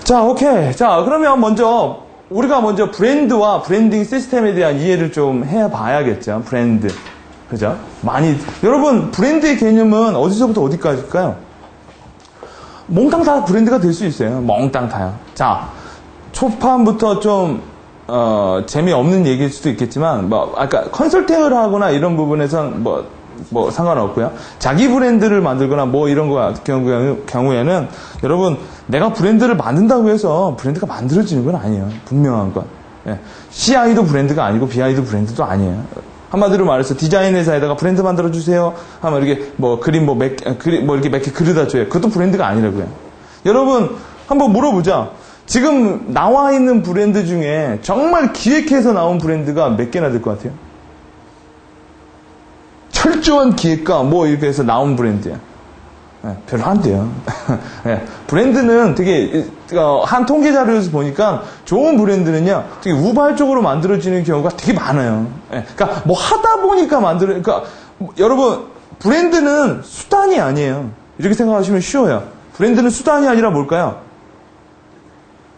자, 오케이. 자, 그러면 우리가 먼저 브랜드와 브랜딩 시스템에 대한 이해를 좀 해봐야겠죠. 브랜드. 그죠? 여러분, 브랜드의 개념은 어디서부터 어디까지일까요? 몽땅 다 브랜드가 될 수 있어요. 몽땅 다요. 자, 초반부터 좀, 재미없는 얘기일 수도 있겠지만, 아까 컨설팅을 하거나 이런 부분에선 상관없고요. 자기 브랜드를 만들거나 이런 거 같은 경우에는, 여러분, 내가 브랜드를 만든다고 해서 브랜드가 만들어지는 건 아니에요. 분명한 건. 예. CI도 브랜드가 아니고 BI도 브랜드도 아니에요. 한마디로 말해서 디자인 회사에다가 브랜드 만들어주세요 하면 이렇게 그림 이렇게 몇 개 그려다 줘요. 그것도 브랜드가 아니라고요. 여러분, 한번 물어보자. 지금 나와 있는 브랜드 중에 정말 기획해서 나온 브랜드가 몇 개나 될 것 같아요? 철저한 기획가 이렇게 해서 나온 브랜드야. 네, 별로 안 돼요. 네, 브랜드는 되게 한 통계 자료에서 보니까 좋은 브랜드는요 되게 우발적으로 만들어지는 경우가 되게 많아요. 네, 그러니까 하다 보니까 그러니까 여러분, 브랜드는 수단이 아니에요. 이렇게 생각하시면 쉬워요. 브랜드는 수단이 아니라 뭘까요?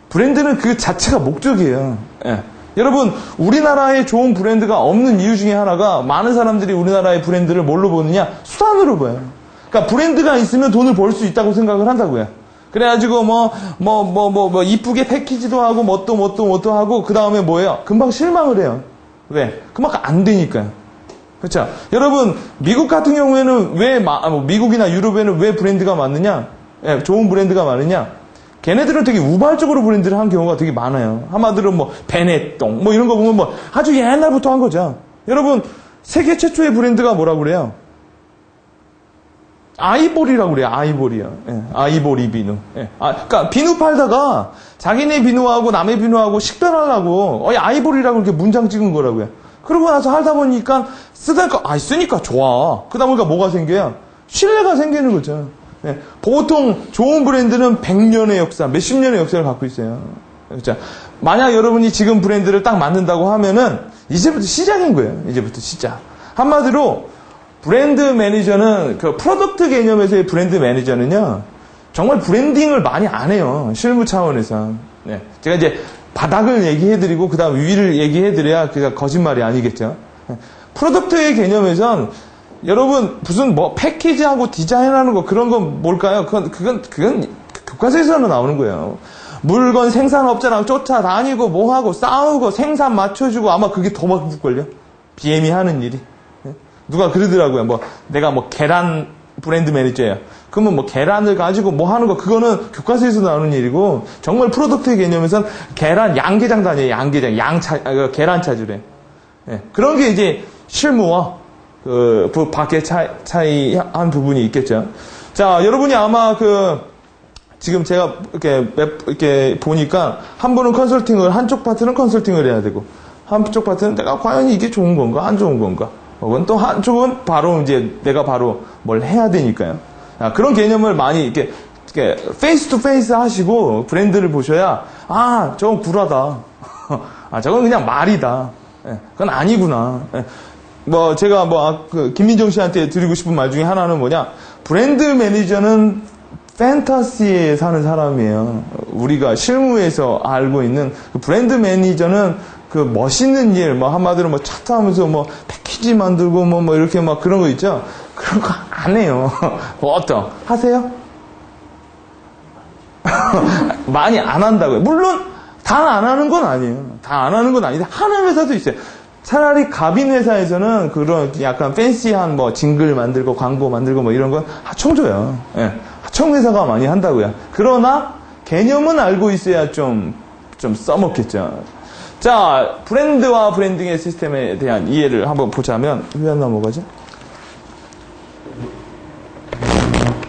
브랜드는 그 자체가 목적이에요. 네. 여러분, 우리나라에 좋은 브랜드가 없는 이유 중에 하나가 많은 사람들이 우리나라의 브랜드를 뭘로 보느냐? 수단으로 봐요. 그러니까 브랜드가 있으면 돈을 벌 수 있다고 생각을 한다고요. 그래가지고 이쁘게 패키지도 하고 뭣도 하고 그 다음에 뭐예요? 금방 실망을 해요. 왜? 그만큼 안 되니까요. 그렇죠? 여러분, 미국 같은 경우에는 미국이나 유럽에는 왜 브랜드가 많느냐? 예, 좋은 브랜드가 많으냐? 걔네들은 되게 우발적으로 브랜드를 한 경우가 되게 많아요. 한마디로 베네똥 이런 거 보면 아주 옛날부터 한 거죠. 여러분, 세계 최초의 브랜드가 뭐라고 그래요? 아이보리라고 그래요. 아이보리요. 예, 아이보리 비누. 예. 그러니까 비누 팔다가 자기네 비누하고 남의 비누하고 식별하려고 아이보리라고 이렇게 문장 찍은 거라고요. 그러고 나서 하다 보니까 쓰니까 좋아. 그러다 보니까 뭐가 생겨요? 신뢰가 생기는 거죠. 예. 보통 좋은 브랜드는 100년의 역사, 몇십 년의 역사를 갖고 있어요. 그렇죠? 만약 여러분이 지금 브랜드를 딱 만든다고 하면은 이제부터 시작인 거예요. 이제부터 시작. 한마디로 브랜드 매니저는 그 프로덕트 개념에서의 브랜드 매니저는요 정말 브랜딩을 많이 안 해요. 실무 차원에서. 네. 제가 이제 바닥을 얘기해드리고 그 다음 위를 얘기해드려야 그게 거짓말이 아니겠죠. 네. 프로덕트의 개념에선 여러분 무슨 패키지하고 디자인하는 거 그런 건 뭘까요? 그건 교과서에서는 나오는 거예요. 물건 생산업자랑 쫓아다니고 하고 싸우고 생산 맞춰주고 아마 그게 더 바쁠걸요. BM이 하는 일이. 누가 그러더라고요. 내가 계란 브랜드 매니저예요. 그러면 계란을 가지고 하는 거, 그거는 교과서에서 나오는 일이고, 정말 프로덕트의 개념에서는 양계장 다녀요. 양계장. 계란 차주래. 예. 그런 게 이제 실무와 밖에 차이한 부분이 있겠죠. 자, 여러분이 아마 지금 제가 이렇게 보니까 한 분은 한쪽 파트는 컨설팅을 해야 되고, 한쪽 파트는 내가 과연 이게 좋은 건가, 안 좋은 건가. 혹은 또 한쪽은 바로 내가 바로 뭘 해야 되니까요. 그런 개념을 많이 이렇게 페이스 투 페이스 하시고 브랜드를 보셔야, 저건 구라다. 저건 그냥 말이다. 그건 아니구나. 제가 김민정 씨한테 드리고 싶은 말 중에 하나는 뭐냐. 브랜드 매니저는 판타시에 사는 사람이에요. 우리가 실무에서 알고 있는 브랜드 매니저는 멋있는 일, 한마디로 차트 하면서 패키지 만들고 이렇게 그런 거 있죠? 그런 거 안 해요. 하세요? 많이 안 한다고요. 물론, 다 안 하는 건 아니에요. 다 안 하는 건 아닌데, 하는 회사도 있어요. 차라리 갑인 회사에서는 그런 약간 팬시한 징글 만들고 광고 만들고 이런 건 하청줘요. 예. 하청회사가 많이 한다고요. 그러나, 개념은 알고 있어야 좀 써먹겠죠. 자, 브랜드와 브랜딩의 시스템에 대한 이해를 한번 보자면, 왜 안 넘어가지?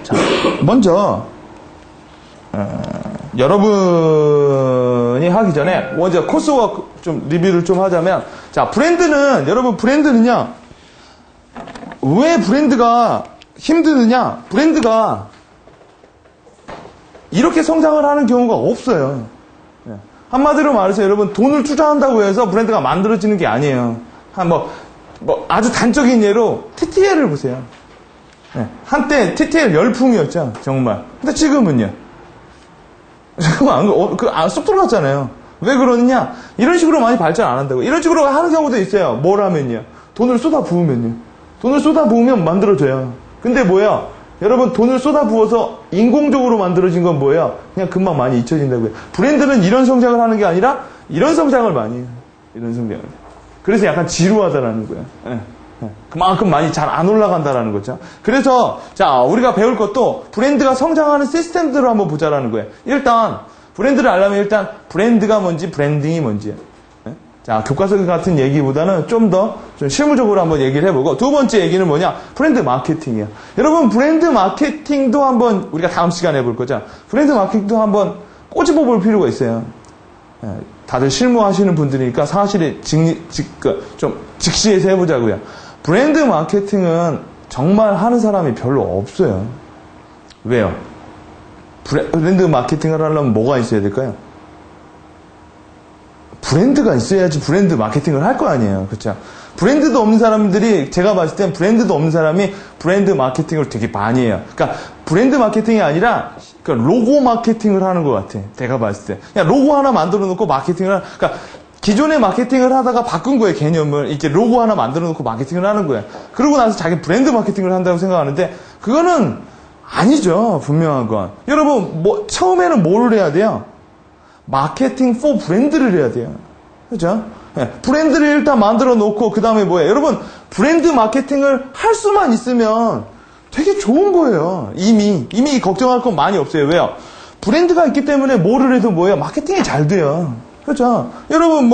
자, 먼저, 여러분이 하기 전에, 먼저 코스워크 좀 리뷰를 좀 하자면, 자, 브랜드는요, 왜 브랜드가 힘드느냐? 브랜드가 이렇게 성장을 하는 경우가 없어요. 한마디로 말해서 여러분 돈을 투자한다고 해서 브랜드가 만들어지는 게 아니에요. 아주 단적인 예로 TTL을 보세요. 한때 TTL 열풍이었죠. 정말. 근데 지금은요. 잠깐만, 쏙 들어갔잖아요. 왜 그러느냐? 이런 식으로 많이 발전 안 한다고. 이런 식으로 하는 경우도 있어요. 뭘 하면요? 돈을 쏟아 부으면요. 돈을 쏟아 부으면 만들어져요. 근데 뭐야? 여러분, 돈을 쏟아 부어서 인공적으로 만들어진 건 뭐예요? 그냥 금방 많이 잊혀진다고요. 브랜드는 이런 성장을 하는 게 아니라 이런 성장을 많이 해요. 이런 성장을. 그래서 약간 지루하다라는 거예요. 예. 그만큼 많이 잘 안 올라간다라는 거죠. 그래서 자, 우리가 배울 것도 브랜드가 성장하는 시스템들을 한번 보자라는 거예요. 일단 브랜드를 알려면 일단 브랜드가 뭔지 브랜딩이 뭔지예요. 예? 자, 교과서 같은 얘기보다는 좀 더 좀 실무적으로 한번 얘기를 해보고, 두 번째 얘기는 뭐냐? 브랜드 마케팅이에요. 여러분, 브랜드 마케팅도 한번 우리가 다음 시간에 해볼 거죠. 브랜드 마케팅도 한번 꼬집어 볼 필요가 있어요. 예, 다들 실무하시는 분들이니까 사실에 좀 직시해서 해보자고요. 브랜드 마케팅은 정말 하는 사람이 별로 없어요. 왜요? 브랜드 마케팅을 하려면 뭐가 있어야 될까요? 브랜드가 있어야지 브랜드 마케팅을 할 거 아니에요. 그렇죠? 브랜드도 없는 사람들이, 제가 봤을 땐 브랜드도 없는 사람이 브랜드 마케팅을 되게 많이 해요. 그러니까 브랜드 마케팅이 아니라 로고 마케팅을 하는 것 같아. 제가 봤을 때. 그냥 로고 하나 만들어 놓고 마케팅을 그러니까 기존의 마케팅을 하다가 바꾼 거예요, 개념을. 이제 로고 하나 만들어 놓고 마케팅을 하는 거예요. 그러고 나서 자기 브랜드 마케팅을 한다고 생각하는데, 그거는 아니죠, 분명한 건. 여러분, 처음에는 뭐를 해야 돼요? 마케팅 포 브랜드를 해야 돼요. 그죠? 네, 브랜드를 일단 만들어 놓고, 그 다음에 뭐예요? 여러분, 브랜드 마케팅을 할 수만 있으면 되게 좋은 거예요. 이미 걱정할 건 많이 없어요. 왜요? 브랜드가 있기 때문에 뭐를 해도 뭐예요? 마케팅이 잘 돼요. 그렇죠? 여러분,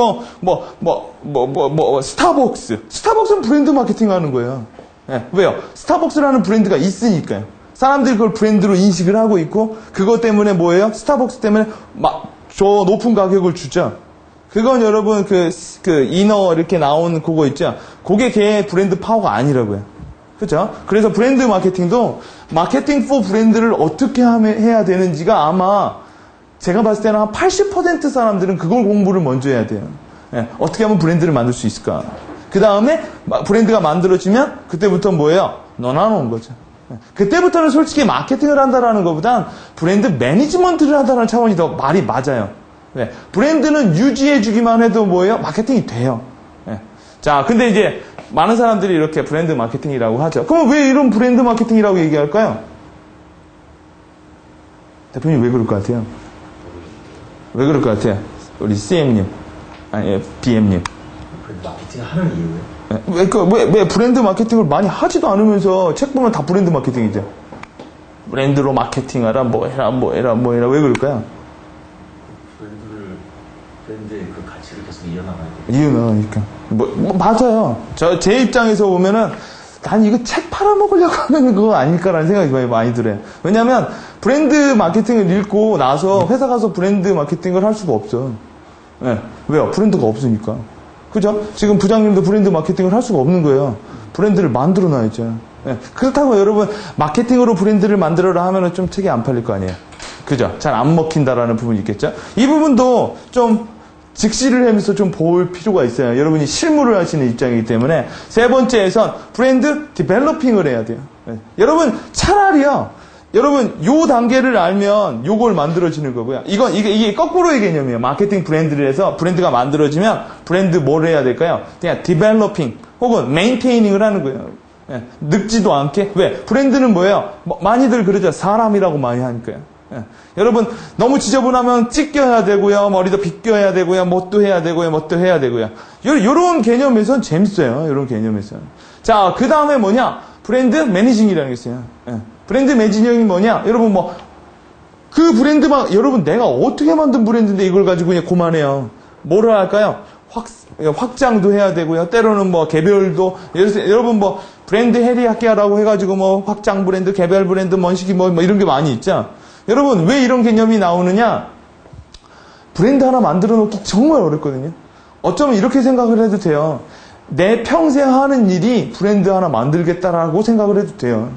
스타벅스는 브랜드 마케팅 하는 거예요. 네, 왜요? 스타벅스라는 브랜드가 있으니까요. 사람들이 그걸 브랜드로 인식을 하고 있고, 그것 때문에 뭐예요? 스타벅스 때문에 저 높은 가격을 주죠. 그건 여러분, 이너 이렇게 나오는 그거 있죠? 그게 걔의 브랜드 파워가 아니라고요. 그죠? 그래서 브랜드 마케팅도 마케팅 포 브랜드를 어떻게 해야 되는지가 아마 제가 봤을 때는 한 80% 사람들은 그걸 공부를 먼저 해야 돼요. 예, 어떻게 하면 브랜드를 만들 수 있을까? 그 다음에 브랜드가 만들어지면 그때부터 뭐예요? 넣어놓은 거죠. 예, 그때부터는 솔직히 마케팅을 한다라는 것보단 브랜드 매니지먼트를 한다는 차원이 더 말이 맞아요. 예, 브랜드는 유지해주기만 해도 뭐예요? 마케팅이 돼요. 예. 자, 근데 이제 많은 사람들이 이렇게 브랜드 마케팅이라고 하죠. 그럼 왜 이런 브랜드 마케팅이라고 얘기할까요? 대표님 왜 그럴 것 같아요? 왜 그럴 것 같아요? 우리 CM님, 아니 BM님. 브랜드 마케팅을 하는 이유예요? 왜 브랜드 마케팅을 많이 하지도 않으면서 책 보면 다 브랜드 마케팅이죠. 브랜드로 마케팅하라, 뭐 해라. 왜 그럴까요? 브랜드의 그 가치를 계속 이어나가야 돼요. 이어나가니까. 맞아요. 제 입장에서 보면은, 난 이거 책 팔아먹으려고 하는 거 아닐까라는 생각이 많이 들어요. 왜냐면, 브랜드 마케팅을 읽고 나서 회사 가서 브랜드 마케팅을 할 수가 없어. 네. 왜요? 브랜드가 없으니까. 그죠? 지금 부장님도 브랜드 마케팅을 할 수가 없는 거예요. 브랜드를 만들어 놔야죠. 네. 그렇다고 여러분, 마케팅으로 브랜드를 만들어라 하면은 좀 책이 안 팔릴 거 아니에요. 그죠? 잘 안 먹힌다라는 부분이 있겠죠? 이 부분도 좀 직시를 하면서 좀 볼 필요가 있어요. 여러분이 실무를 하시는 입장이기 때문에. 세 번째에선 브랜드 디벨로핑을 해야 돼요. 네. 여러분, 차라리요. 여러분, 요 단계를 알면 요걸 만들어지는 거고요. 이게 거꾸로의 개념이에요. 마케팅 브랜드를 해서 브랜드가 만들어지면 브랜드 뭘 해야 될까요? 그냥 디벨로핑 혹은 메인테이닝을 하는 거예요. 네. 늙지도 않게. 왜? 브랜드는 뭐예요? 많이들 그러죠. 사람이라고 많이 하니까요. 예. 여러분, 너무 지저분하면 찢겨야 되고요, 머리도 빗겨야 되고요, 뭣도 해야 되고요, 뭣도 해야 되고요. 요런 개념에선 재밌어요. 요런 개념에선. 자, 그 다음에 뭐냐? 브랜드 매니징이라는 게 있어요. 예. 브랜드 매니징이 뭐냐? 여러분, 그 브랜드만, 여러분, 내가 어떻게 만든 브랜드인데 이걸 가지고 그냥 그만해요. 뭐를 할까요? 확장도 해야 되고요. 때로는 개별도, 여러분 브랜드 해리아키아라고 해가지고 확장 브랜드, 개별 브랜드, 뭔식이 이런 게 많이 있죠? 여러분, 왜 이런 개념이 나오느냐? 브랜드 하나 만들어 놓기 정말 어렵거든요. 어쩌면 이렇게 생각을 해도 돼요. 내 평생 하는 일이 브랜드 하나 만들겠다라고 생각을 해도 돼요.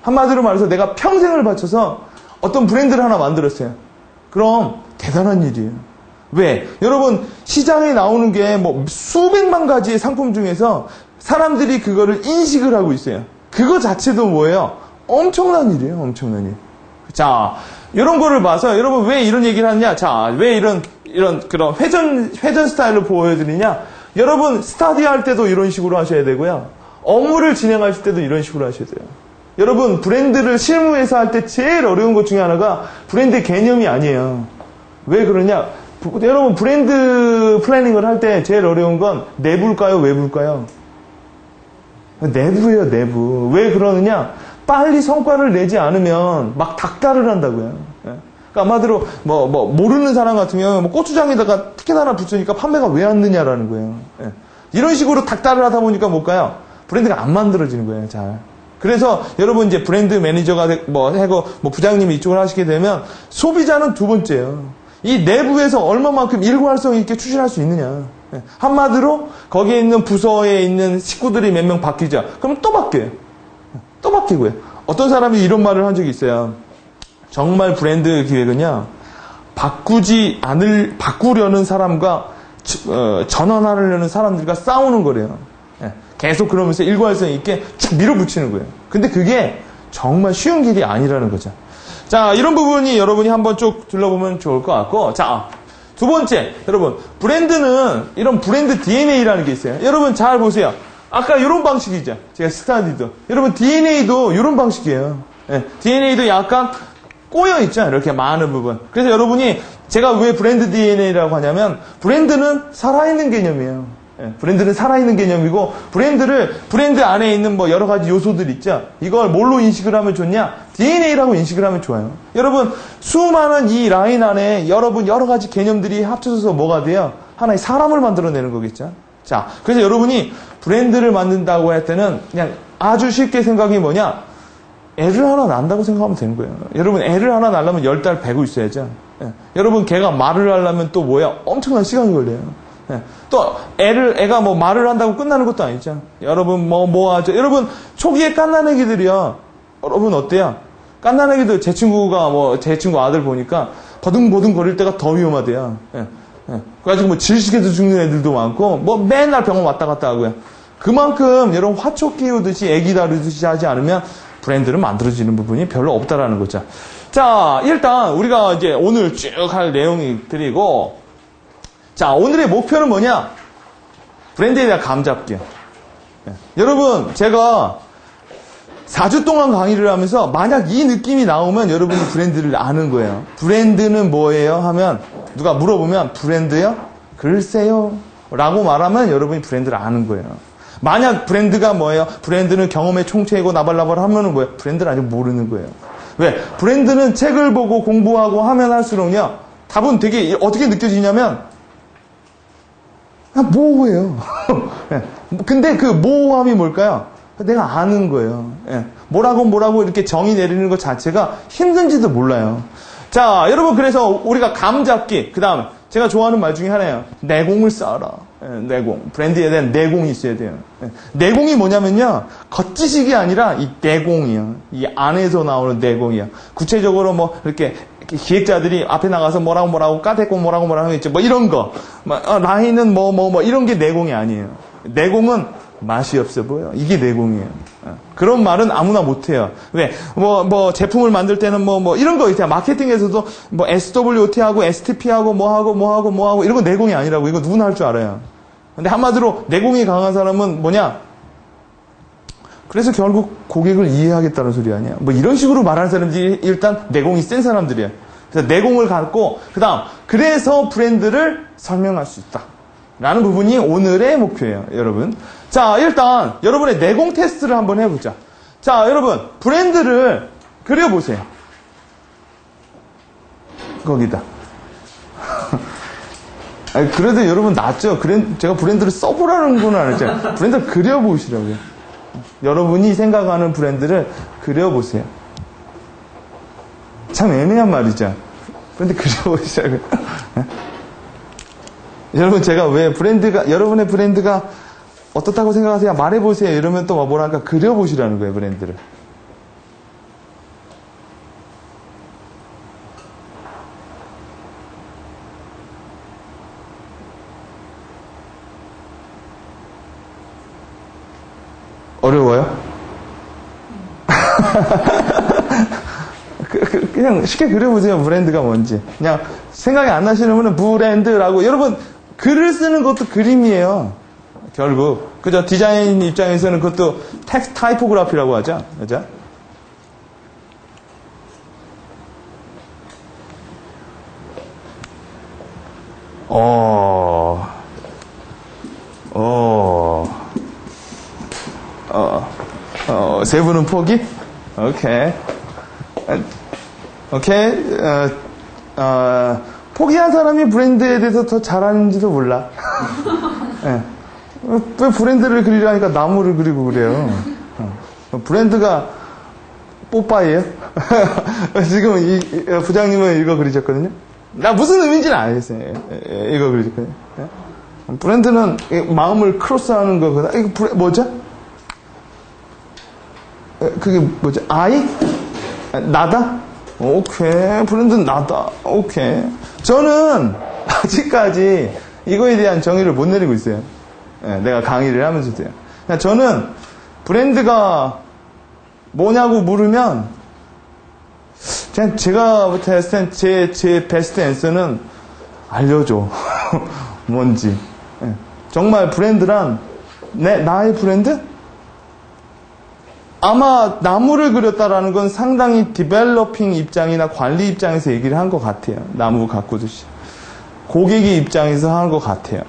한마디로 말해서 내가 평생을 바쳐서 어떤 브랜드를 하나 만들었어요. 그럼 대단한 일이에요. 왜? 여러분, 시장에 나오는 게 수백만 가지의 상품 중에서 사람들이 그거를 인식을 하고 있어요. 그거 자체도 뭐예요? 엄청난 일이에요. 엄청난 일. 자, 이런 거를 봐서 여러분 왜 이런 얘기를 하느냐? 자, 왜 이런 그런 회전 스타일을 보여드리냐? 여러분 스타디 할 때도 이런 식으로 하셔야 되고요. 업무를 진행하실 때도 이런 식으로 하셔야 돼요. 여러분 브랜드를 실무에서 할 때 제일 어려운 것 중에 하나가 브랜드 개념이 아니에요. 왜 그러냐? 여러분 브랜드 플래닝을 할 때 제일 어려운 건 내부일까요? 외부일까요? 내부예요, 내부. 왜 그러느냐? 빨리 성과를 내지 않으면 막 닥달을 한다고요. 그러니까 한마디로 모르는 사람 같으면 고추장에다가 티켓 하나 붙으니까 판매가 왜 안 느냐라는 거예요. 이런 식으로 닥달을 하다 보니까 뭘까요? 브랜드가 안 만들어지는 거예요, 잘. 그래서 여러분 이제 브랜드 매니저가 하고 부장님이 이쪽을 하시게 되면 소비자는 두 번째예요. 이 내부에서 얼마만큼 일관성 있게 추진할 수 있느냐. 한마디로 거기에 있는 부서에 있는 식구들이 몇 명 바뀌죠. 그럼 또 바뀌어요. 또 바뀌고요. 어떤 사람이 이런 말을 한 적이 있어요. 정말 브랜드 기획은요, 바꾸려는 사람과 전환하려는 사람들과 싸우는 거래요. 계속 그러면서 일관성 있게 쭉 밀어붙이는 거예요. 근데 그게 정말 쉬운 길이 아니라는 거죠. 자, 이런 부분이 여러분이 한번 쭉 둘러보면 좋을 것 같고, 자, 두 번째, 여러분, 브랜드는 이런 브랜드 DNA라는 게 있어요. 여러분 잘 보세요. 아까 이런 방식이죠. 제가 스타디도. 여러분 DNA도 이런 방식이에요. DNA도 약간 꼬여있죠. 이렇게 많은 부분. 그래서 여러분이 제가 왜 브랜드 DNA라고 하냐면 브랜드는 살아있는 개념이에요. 브랜드는 살아있는 개념이고 브랜드 안에 있는 여러 가지 요소들 있죠. 이걸 뭘로 인식을 하면 좋냐? DNA라고 인식을 하면 좋아요. 여러분 수많은 이 라인 안에 여러분 여러 가지 개념들이 합쳐져서 뭐가 돼요? 하나의 사람을 만들어내는 거겠죠. 자, 그래서 여러분이 브랜드를 만든다고 할 때는 그냥 아주 쉽게 생각이 뭐냐? 애를 하나 낳는다고 생각하면 되는 거예요. 여러분 애를 하나 낳으려면 10달 배고 있어야죠. 여러분 걔가 말을 하려면 또 뭐야? 엄청난 시간이 걸려요. 또 애가 말을 한다고 끝나는 것도 아니죠. 여러분 뭐 하죠? 여러분 초기에 갓난아기들이요. 여러분 어때요? 갓난아기들 제 친구 아들 보니까 버둥버둥 거릴 때가 더 위험하대요. 그래가지고 질식해서 죽는 애들도 많고 맨날 병원 왔다 갔다 하고요. 그만큼 여러분 화초 키우듯이 애기 다루듯이 하지 않으면 브랜드를 만들어지는 부분이 별로 없다라는 거죠. 자, 일단 우리가 이제 오늘 쭉 할 내용이 드리고, 자, 오늘의 목표는 뭐냐? 브랜드에 대한 감 잡기요. 여러분, 제가 4주 동안 강의를 하면서 만약 이 느낌이 나오면 여러분이 브랜드를 아는 거예요. 브랜드는 뭐예요? 하면 누가 물어보면 브랜드요? 글쎄요. 라고 말하면 여러분이 브랜드를 아는 거예요. 만약 브랜드가 뭐예요? 브랜드는 경험의 총체이고 나발나발 하면은 뭐예요? 브랜드를 아직 모르는 거예요. 왜? 브랜드는 책을 보고 공부하고 하면 할수록요, 답은 되게 어떻게 느껴지냐면, 모호해요. 근데 그 모호함이 뭘까요? 내가 아는 거예요. 뭐라고 이렇게 정의 내리는 것 자체가 힘든지도 몰라요. 자, 여러분, 그래서 우리가 감 잡기, 그 다음에 제가 좋아하는 말 중에 하나예요. 내공을 쌓아라. 내공. 브랜드에 대한 내공이 있어야 돼요. 내공이 뭐냐면요, 겉지식이 아니라 이 내공이요. 이 안에서 나오는 내공이요. 구체적으로 이렇게 기획자들이 앞에 나가서 뭐라고 까대고 뭐라고 했죠. 이런 거. 라인은 이런 게 내공이 아니에요. 내공은 맛이 없어 보여. 이게 내공이에요. 그런 말은 아무나 못해요. 왜? 제품을 만들 때는 이런 거 있어요. 마케팅에서도 SWOT하고 STP하고 뭐하고 이런 거 내공이 아니라고. 이거 누구나 할 줄 알아요. 근데 한마디로 내공이 강한 사람은 뭐냐? 그래서 결국 고객을 이해하겠다는 소리 아니야. 이런 식으로 말하는 사람들이 일단 내공이 센 사람들이에요. 그래서 내공을 갖고, 그래서 브랜드를 설명할 수 있다. 라는 부분이 오늘의 목표예요, 여러분. 자, 일단 여러분의 내공 테스트를 한번 해보자. 자, 여러분, 브랜드를 그려보세요. 거기다. 아니, 그래도 여러분 낫죠? 제가 브랜드를 써보라는 건 아니죠. 브랜드를 그려보시라고요. 여러분이 생각하는 브랜드를 그려보세요. 참 애매한 말이죠. 브랜드 그려보시라고요. 여러분, 제가 왜 여러분의 브랜드가 어떻다고 생각하세요? 말해보세요. 이러면 또 뭐랄까, 그려보시라는 거예요, 브랜드를. 어려워요? 그냥 쉽게 그려보세요. 브랜드가 뭔지. 그냥 생각이 안 나시는 분은 브랜드라고. 여러분, 글을 쓰는 것도 그림이에요. 결국. 그죠? 디자인 입장에서는 그것도 텍스트 타이포그래피라고 하죠. 그죠? 세 분은 포기? 오케이. 오케이. 포기한 사람이 브랜드에 대해서 더 잘하는지도 몰라. 네. 왜 브랜드를 그리려니까 나무를 그리고 그래요? 브랜드가 뽀빠이에요? 지금 부장님은 이거 그리셨거든요? 나 무슨 의미인지는 알겠어요. 이거 그리셨거든요. 브랜드는 마음을 크로스하는 거거든. 이거 뭐죠? 그게 뭐죠? 아이? 나다? 오케이. 브랜드는 나다. 오케이. 저는 아직까지 이거에 대한 정의를 못 내리고 있어요. 내가 강의를 하면서도요. 저는 브랜드가 뭐냐고 물으면 그냥 제가 했을 땐 제 베스트 앤서는 알려줘. 뭔지. 정말 브랜드란 나의 브랜드? 아마 나무를 그렸다라는 건 상당히 디벨로핑 입장이나 관리 입장에서 얘기를 한 것 같아요. 나무 가꾸듯이. 고객의 입장에서 한 것 같아요.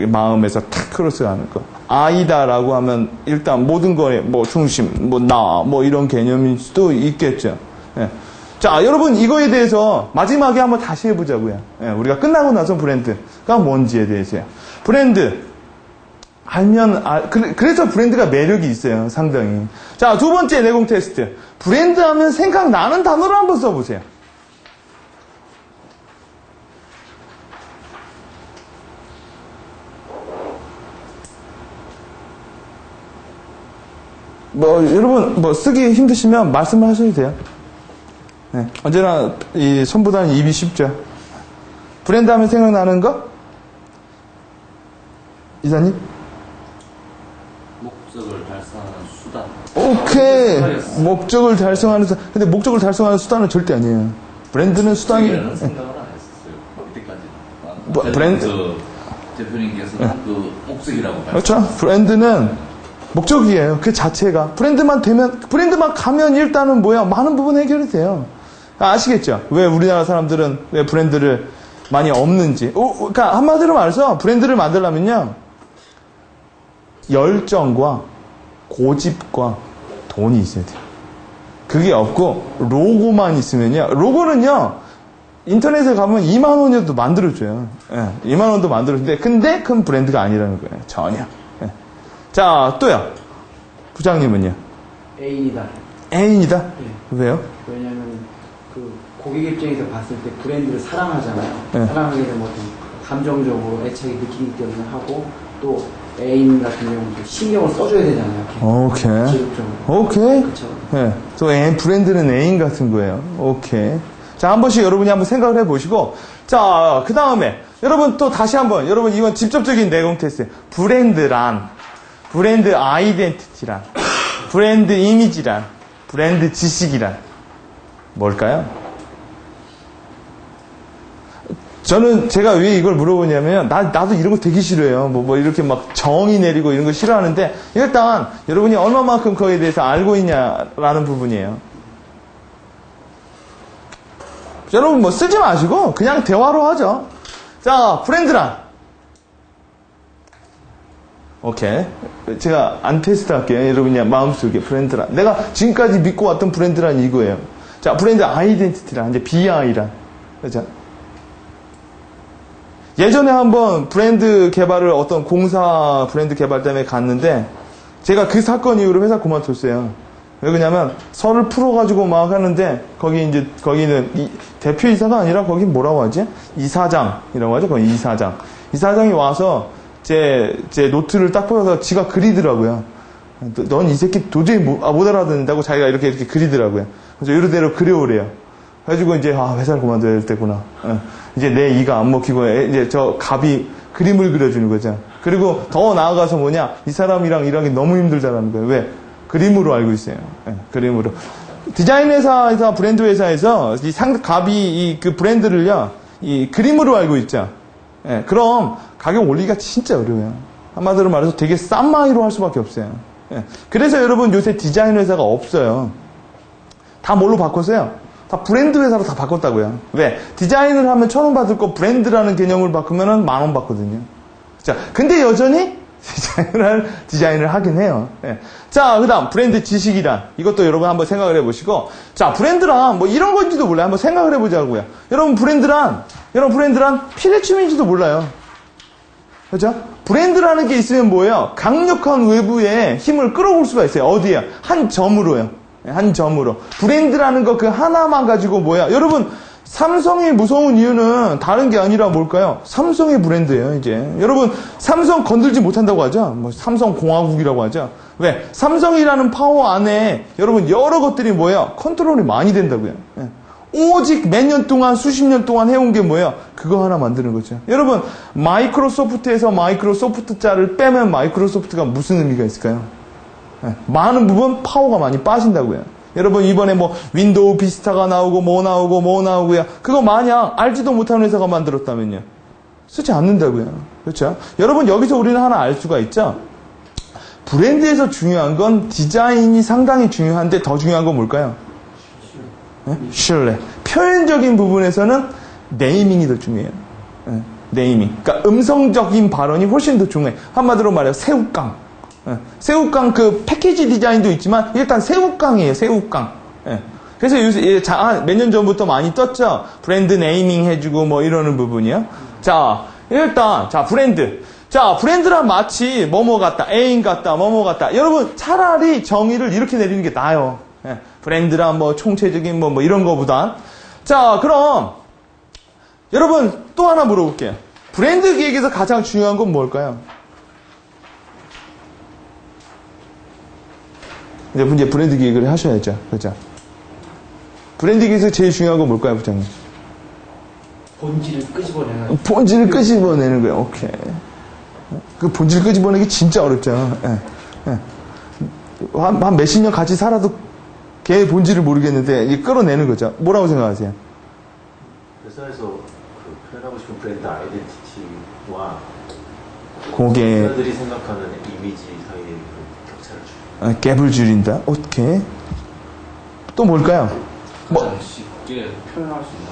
마음에서 탁 크로스하는 거. 아이다라고 하면 일단 모든 거에 뭐 중심, 뭐 이런 개념일 수도 있겠죠. 예. 자, 여러분 이거에 대해서 마지막에 한번 다시 해보자고요. 예, 우리가 끝나고 나서 브랜드가 뭔지에 대해서요. 브랜드 알면 그래서 브랜드가 매력이 있어요. 상당히. 자, 두 번째 내공 테스트. 브랜드 하면 생각나는 단어를 한번 써보세요. 여러분 쓰기 힘드시면 말씀을 하셔도 돼요. 네, 언제나 이 손보다는 입이 쉽죠. 브랜드 하면 생각나는 거? 이사님? 목적을 달성하는 수단. 오케이. 목적을 달성하는 수단. 근데 목적을 달성하는 수단은 절대 아니에요. 브랜드는 수단이. 라는 생각을 안 했었어요. 이때까지는. 브랜드. 대표님께서는 그 목적이라고 그렇죠. 브랜드는 목적이에요. 그 자체가. 브랜드만 가면 일단은 많은 부분 해결이 돼요. 아시겠죠? 왜 우리나라 사람들은 왜 브랜드를 많이 없는지. 그러니까 한마디로 말해서 브랜드를 만들려면요. 열정과 고집과 돈이 있어야 돼요. 그게 없고 로고만 있으면요. 로고는요. 인터넷에 가면 2만 원이라도 만들어줘요. 예, 2만 원도 만들어주는데 근데 그건 브랜드가 아니라는 거예요. 전혀. 예. 자, 또요. 부장님은요? 애인이다. 애인이다? 네. 왜요? 왜냐면 그 고객 입장에서 봤을 때 브랜드를 사랑하잖아요. 네. 사랑하게 되면 어떤 감정적으로 애착이 느끼기 때문에 하고 또 애인 같은 경우는 신경을 써줘야 되잖아요. 오케이. 지속적으로. 오케이. 그렇죠. 네. 또 브랜드는 애인 같은 거예요. 오케이. 자, 한 번씩 여러분이 한번 생각을 해보시고, 자, 그 다음에 여러분 또 다시 한번 여러분 이건 직접적인 내공 테스트. 브랜드란, 브랜드 아이덴티티란, 브랜드 이미지란, 브랜드 지식이란 뭘까요? 저는 제가 왜 이걸 물어보냐면 나도 이런 거 되게 싫어해요. 뭐 이렇게 막 정의 내리고 이런 거 싫어하는데 일단 여러분이 얼마만큼 그거에 대해서 알고 있냐라는 부분이에요. 여러분 쓰지 마시고 그냥 대화로 하죠. 자, 브랜드란. 오케이. 제가 안 테스트 할게요. 여러분이 마음속에 브랜드란. 내가 지금까지 믿고 왔던 브랜드란 이거예요. 자, 브랜드 아이덴티티란. 이제 BI란. 그죠? 예전에 한번 브랜드 개발을 어떤 공사 브랜드 개발 때문에 갔는데 제가 그 사건 이후로 회사 그만뒀어요. 왜 그러냐면 서를 풀어가지고 막 하는데 거기는 대표이사가 아니라 거기 뭐라고 하지? 이사장이라고 하죠. 거기 이사장. 이사장이 와서 제 노트를 딱 보여서 지가 그리더라고요. 넌 이 새끼 도저히 못 알아듣는다고 자기가 이렇게 그리더라고요. 그래서 이러대로 그려오래요. 그래가지고 이제 회사를 그만둬야 될 때구나. 이제 내 이가 안 먹히고 이제 저 갑이 그림을 그려주는 거죠. 그리고 더 나아가서 이 사람이랑 일하기 너무 힘들다라는 거예요. 왜? 그림으로 알고 있어요. 그림으로. 디자인 회사에서 브랜드 회사에서 이 갑이 그 브랜드를요 이 그림으로 알고 있죠. 예, 그럼 가격 올리기가 진짜 어려워요. 한마디로 말해서 되게 싼 마이로 할 수밖에 없어요. 예, 그래서 여러분 요새 디자인 회사가 없어요. 다 뭘로 바꿨어요? 다 브랜드 회사로 다 바꿨다고요. 왜? 디자인을 하면 1,000원 받을 거 브랜드라는 개념을 바꾸면은 10,000원 받거든요. 자, 근데 여전히 디자인을 하긴 해요. 예. 자, 그 다음, 브랜드 지식이란. 이것도 여러분 한번 생각을 해보시고. 자, 브랜드란 뭐 이런 건지도 몰라요. 한번 생각을 해보자고요. 여러분, 브랜드란 피레침인지도 몰라요. 그죠? 브랜드라는 게 있으면 뭐예요? 강력한 외부의 힘을 끌어올 수가 있어요. 어디에요? 한 점으로요. 한 점으로. 브랜드라는 거 그 하나만 가지고 뭐야? 여러분, 삼성이 무서운 이유는 다른 게 아니라 뭘까요? 삼성의 브랜드예요, 이제. 여러분, 삼성 건들지 못한다고 하죠? 뭐, 삼성공화국이라고 하죠? 왜? 삼성이라는 파워 안에 여러분, 여러 것들이 뭐예요? 컨트롤이 많이 된다고요. 예. 오직 몇 년 동안, 수십 년 동안 해온 게 뭐예요? 그거 하나 만드는 거죠. 여러분, 마이크로소프트에서 마이크로소프트 자를 빼면 마이크로소프트가 무슨 의미가 있을까요? 예. 많은 부분 파워가 많이 빠진다고요. 여러분 이번에 뭐 윈도우 비스타가 나오고 뭐 나오고요. 그거 마냥 알지도 못하는 회사가 만들었다면요. 쓰지 않는다고요. 그렇죠? 여러분 여기서 우리는 하나 알 수가 있죠. 브랜드에서 중요한 건 디자인이 상당히 중요한데 더 중요한 건 뭘까요? 네? 신뢰. 표현적인 부분에서는 네이밍이 더 중요해요. 네. 네이밍. 그러니까 음성적인 발언이 훨씬 더 중요해. 한마디로 말해요. 새우깡. 새우깡 그 패키지 디자인도 있지만 일단 새우깡이에요. 새우깡. 예. 그래서 요새 몇 년 전부터 많이 떴죠. 브랜드 네이밍 해주고 뭐 이러는 부분이요. 자 일단 자 브랜드. 자 브랜드란 마치 뭐뭐 같다, 애인 같다, 뭐뭐 같다. 여러분 차라리 정의를 이렇게 내리는 게 나아요. 예. 브랜드란 뭐 총체적인 뭐 이런 거보단. 자 그럼 여러분 또 하나 물어볼게요. 브랜드 기획에서 가장 중요한 건 뭘까요? 이제 브랜드 기획을 하셔야죠. 그죠? 브랜드 기획에서 제일 중요한 건 뭘까요, 부장님? 본질을 끄집어내는. 본질을 끄집어내는 거예요. 오케이. 그 본질을 끄집어내기 진짜 어렵죠. 예. 예. 한 몇십 년 같이 살아도 걔의 본질을 모르겠는데, 이게 끌어내는 거죠. 뭐라고 생각하세요? 회사에서 그 표현하고 싶은 브랜드 아이덴티티와 그게 사람들이 생각하는 이미지 사이의 그 격차를 줄여. 갭을 줄인다. 오케이. 또 뭘까요? 뭐 쉽게 표현할 수 있는.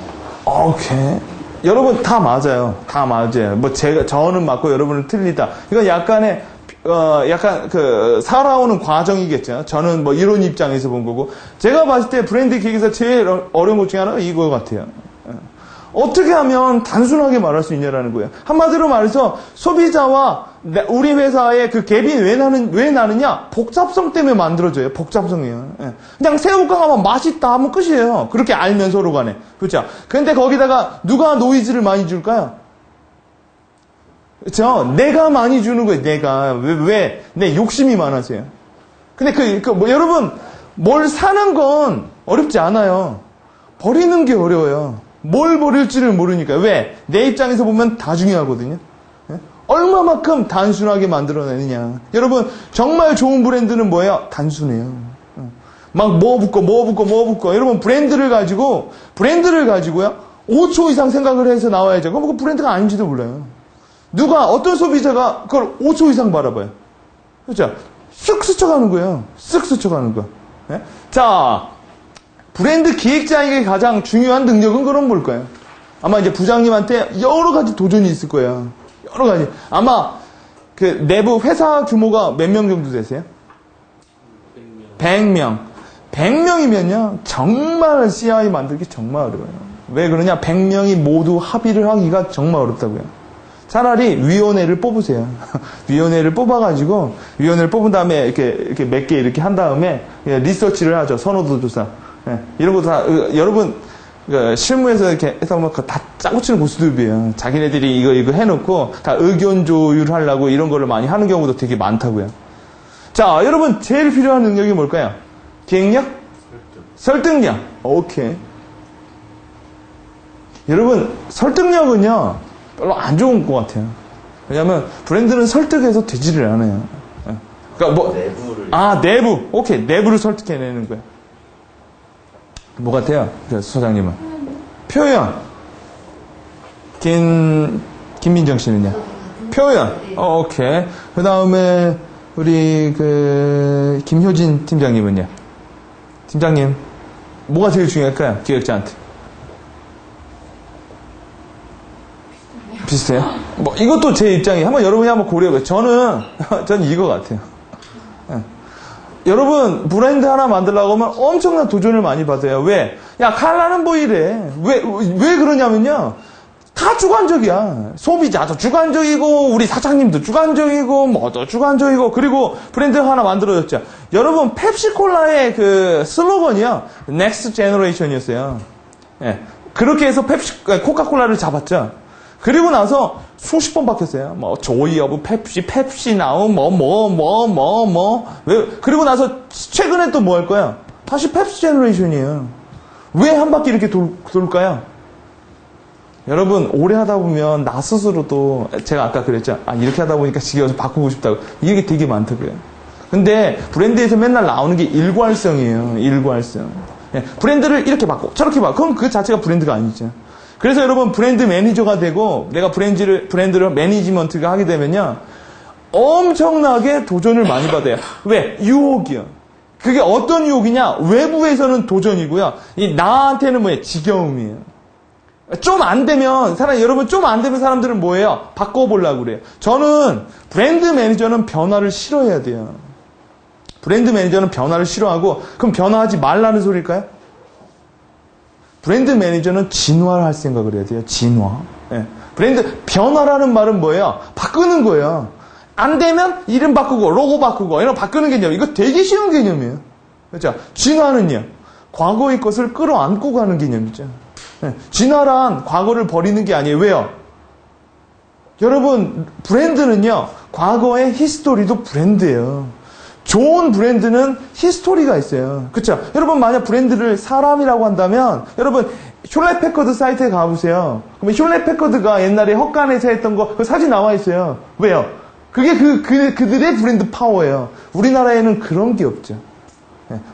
오케이. 여러분 다 맞아요. 다 맞아요. 뭐 저는 맞고 여러분은 틀리다. 이건 약간 그 살아오는 과정이겠죠. 저는 뭐 이론 입장에서 본 거고, 제가 봤을 때 브랜드 기획에서 제일 어려운 것 중에 하나가 이거 같아요. 어떻게 하면 단순하게 말할 수 있냐라는 거예요. 한마디로 말해서 소비자와 우리 회사의 그 갭이 왜 나느냐? 복잡성 때문에 만들어져요. 복잡성이에요. 예. 그냥 새우깡 하면 맛있다 하면 끝이에요. 그렇게 알면 서로 간에. 그렇죠? 근데 거기다가 누가 노이즈를 많이 줄까요? 그렇죠? 내가 많이 주는 거예요. 내가. 왜? 내 욕심이 많아서요. 근데 뭐 여러분, 뭘 사는 건 어렵지 않아요. 버리는 게 어려워요. 뭘 버릴지를 모르니까. 왜? 내 입장에서 보면 다 중요하거든요. 예? 얼마만큼 단순하게 만들어내느냐. 여러분, 정말 좋은 브랜드는 뭐예요? 단순해요. 막 뭐 붙고. 여러분, 브랜드를 가지고요. 5초 이상 생각을 해서 나와야죠. 그럼 그 브랜드가 아닌지도 몰라요. 어떤 소비자가 그걸 5초 이상 바라봐요. 그렇죠? 쓱 스쳐가는 거예요. 쓱 스쳐가는 거. 예? 자, 브랜드 기획자에게 가장 중요한 능력은 그럼 뭘까요? 아마 이제 부장님한테 여러 가지 도전이 있을 거예요. 여러 가지. 아마 그 내부 회사 규모가 몇 명 정도 되세요? 100명. 100명이면요. 정말 CI 만들기 정말 어려워요. 왜 그러냐? 100명이 모두 합의를 하기가 정말 어렵다고요. 차라리 위원회를 뽑으세요. 위원회를 뽑은 다음에 이렇게 몇 개 이렇게 한 다음에 리서치를 하죠. 선호도 조사. 예, 이런 것도 다, 여러분, 실무에서 이렇게 해서 뭐 다 짜고 치는 고수들이에요. 자기네들이 이거 해놓고 다 의견 조율하려고 이런 거를 많이 하는 경우도 되게 많다고요. 자, 여러분, 제일 필요한 능력이 뭘까요? 기획력? 설득력. 오케이. 여러분, 설득력은요, 별로 안 좋은 것 같아요. 왜냐면, 브랜드는 설득해서 되지를 않아요. 그러니까 내부를. 내부. 오케이. 내부를 설득해내는 거예요. 뭐 같아요? 소장님은? 표현. 김민정 씨는요? 표현. 오케이. 그 다음에, 우리, 김효진 팀장님은요? 팀장님, 뭐가 제일 중요할까요? 기획자한테. 비슷해요? 뭐, 이것도 제 입장이, 여러분이 한번 고려해봐요. 저는 이거 같아요. 여러분, 브랜드 하나 만들려고 하면 엄청난 도전을 많이 받아요. 왜? 야, 칼라는 뭐 이래. 왜 그러냐면요. 다 주관적이야. 소비자도 주관적이고, 우리 사장님도 주관적이고, 뭐도 주관적이고, 그리고 브랜드 하나 만들어졌죠. 여러분, 펩시콜라의 슬로건이요. Next Generation이었어요. 예. 그렇게 해서 코카콜라를 잡았죠. 그리고 나서 수십 번 바뀌었어요. 뭐, 조이 오브 펩시 나우, 왜, 그리고 나서 최근에 또 뭐 할 거야? 다시 펩시 제너레이션이에요. 왜 한 바퀴 이렇게 돌까요? 여러분, 오래 하다 보면 나 스스로도, 제가 아까 그랬죠. 이렇게 하다 보니까 지겨워서 바꾸고 싶다고. 이게 되게 많다고요. 근데 브랜드에서 맨날 나오는 게 일괄성이에요. 일괄성. 예, 브랜드를 이렇게 바꿔, 저렇게 바꿔. 그럼 그 자체가 브랜드가 아니죠. 그래서 여러분 브랜드 매니저가 되고 내가 브랜드를 매니지먼트가 하게 되면요. 엄청나게 도전을 많이 받아요. 왜? 유혹이요. 그게 어떤 유혹이냐? 외부에서는 도전이고요. 나한테는 뭐예요? 지겨움이에요. 좀 안 되면, 여러분 좀 안 되면 사람들은 뭐예요? 바꿔보려고 그래요. 저는 브랜드 매니저는 변화를 싫어해야 돼요. 브랜드 매니저는 변화를 싫어하고, 그럼 변화하지 말라는 소리일까요? 브랜드 매니저는 진화를 할 생각을 해야 돼요. 진화. 예. 변화라는 말은 뭐예요? 바꾸는 거예요. 안 되면 이름 바꾸고, 로고 바꾸고, 이런 바꾸는 개념. 이거 되게 쉬운 개념이에요. 그렇죠? 진화는요. 과거의 것을 끌어안고 가는 개념이죠. 예. 진화란 과거를 버리는 게 아니에요. 왜요? 여러분, 브랜드는요. 과거의 히스토리도 브랜드예요. 좋은 브랜드는 히스토리가 있어요. 그렇죠? 여러분 만약 브랜드를 사람이라고 한다면 여러분 숄렛 패커드 사이트에 가보세요. 그러면 숄렛 패커드가 옛날에 헛간에서 했던 거 그 사진 나와 있어요. 왜요? 그게 그들의 브랜드 파워예요. 우리나라에는 그런 게 없죠.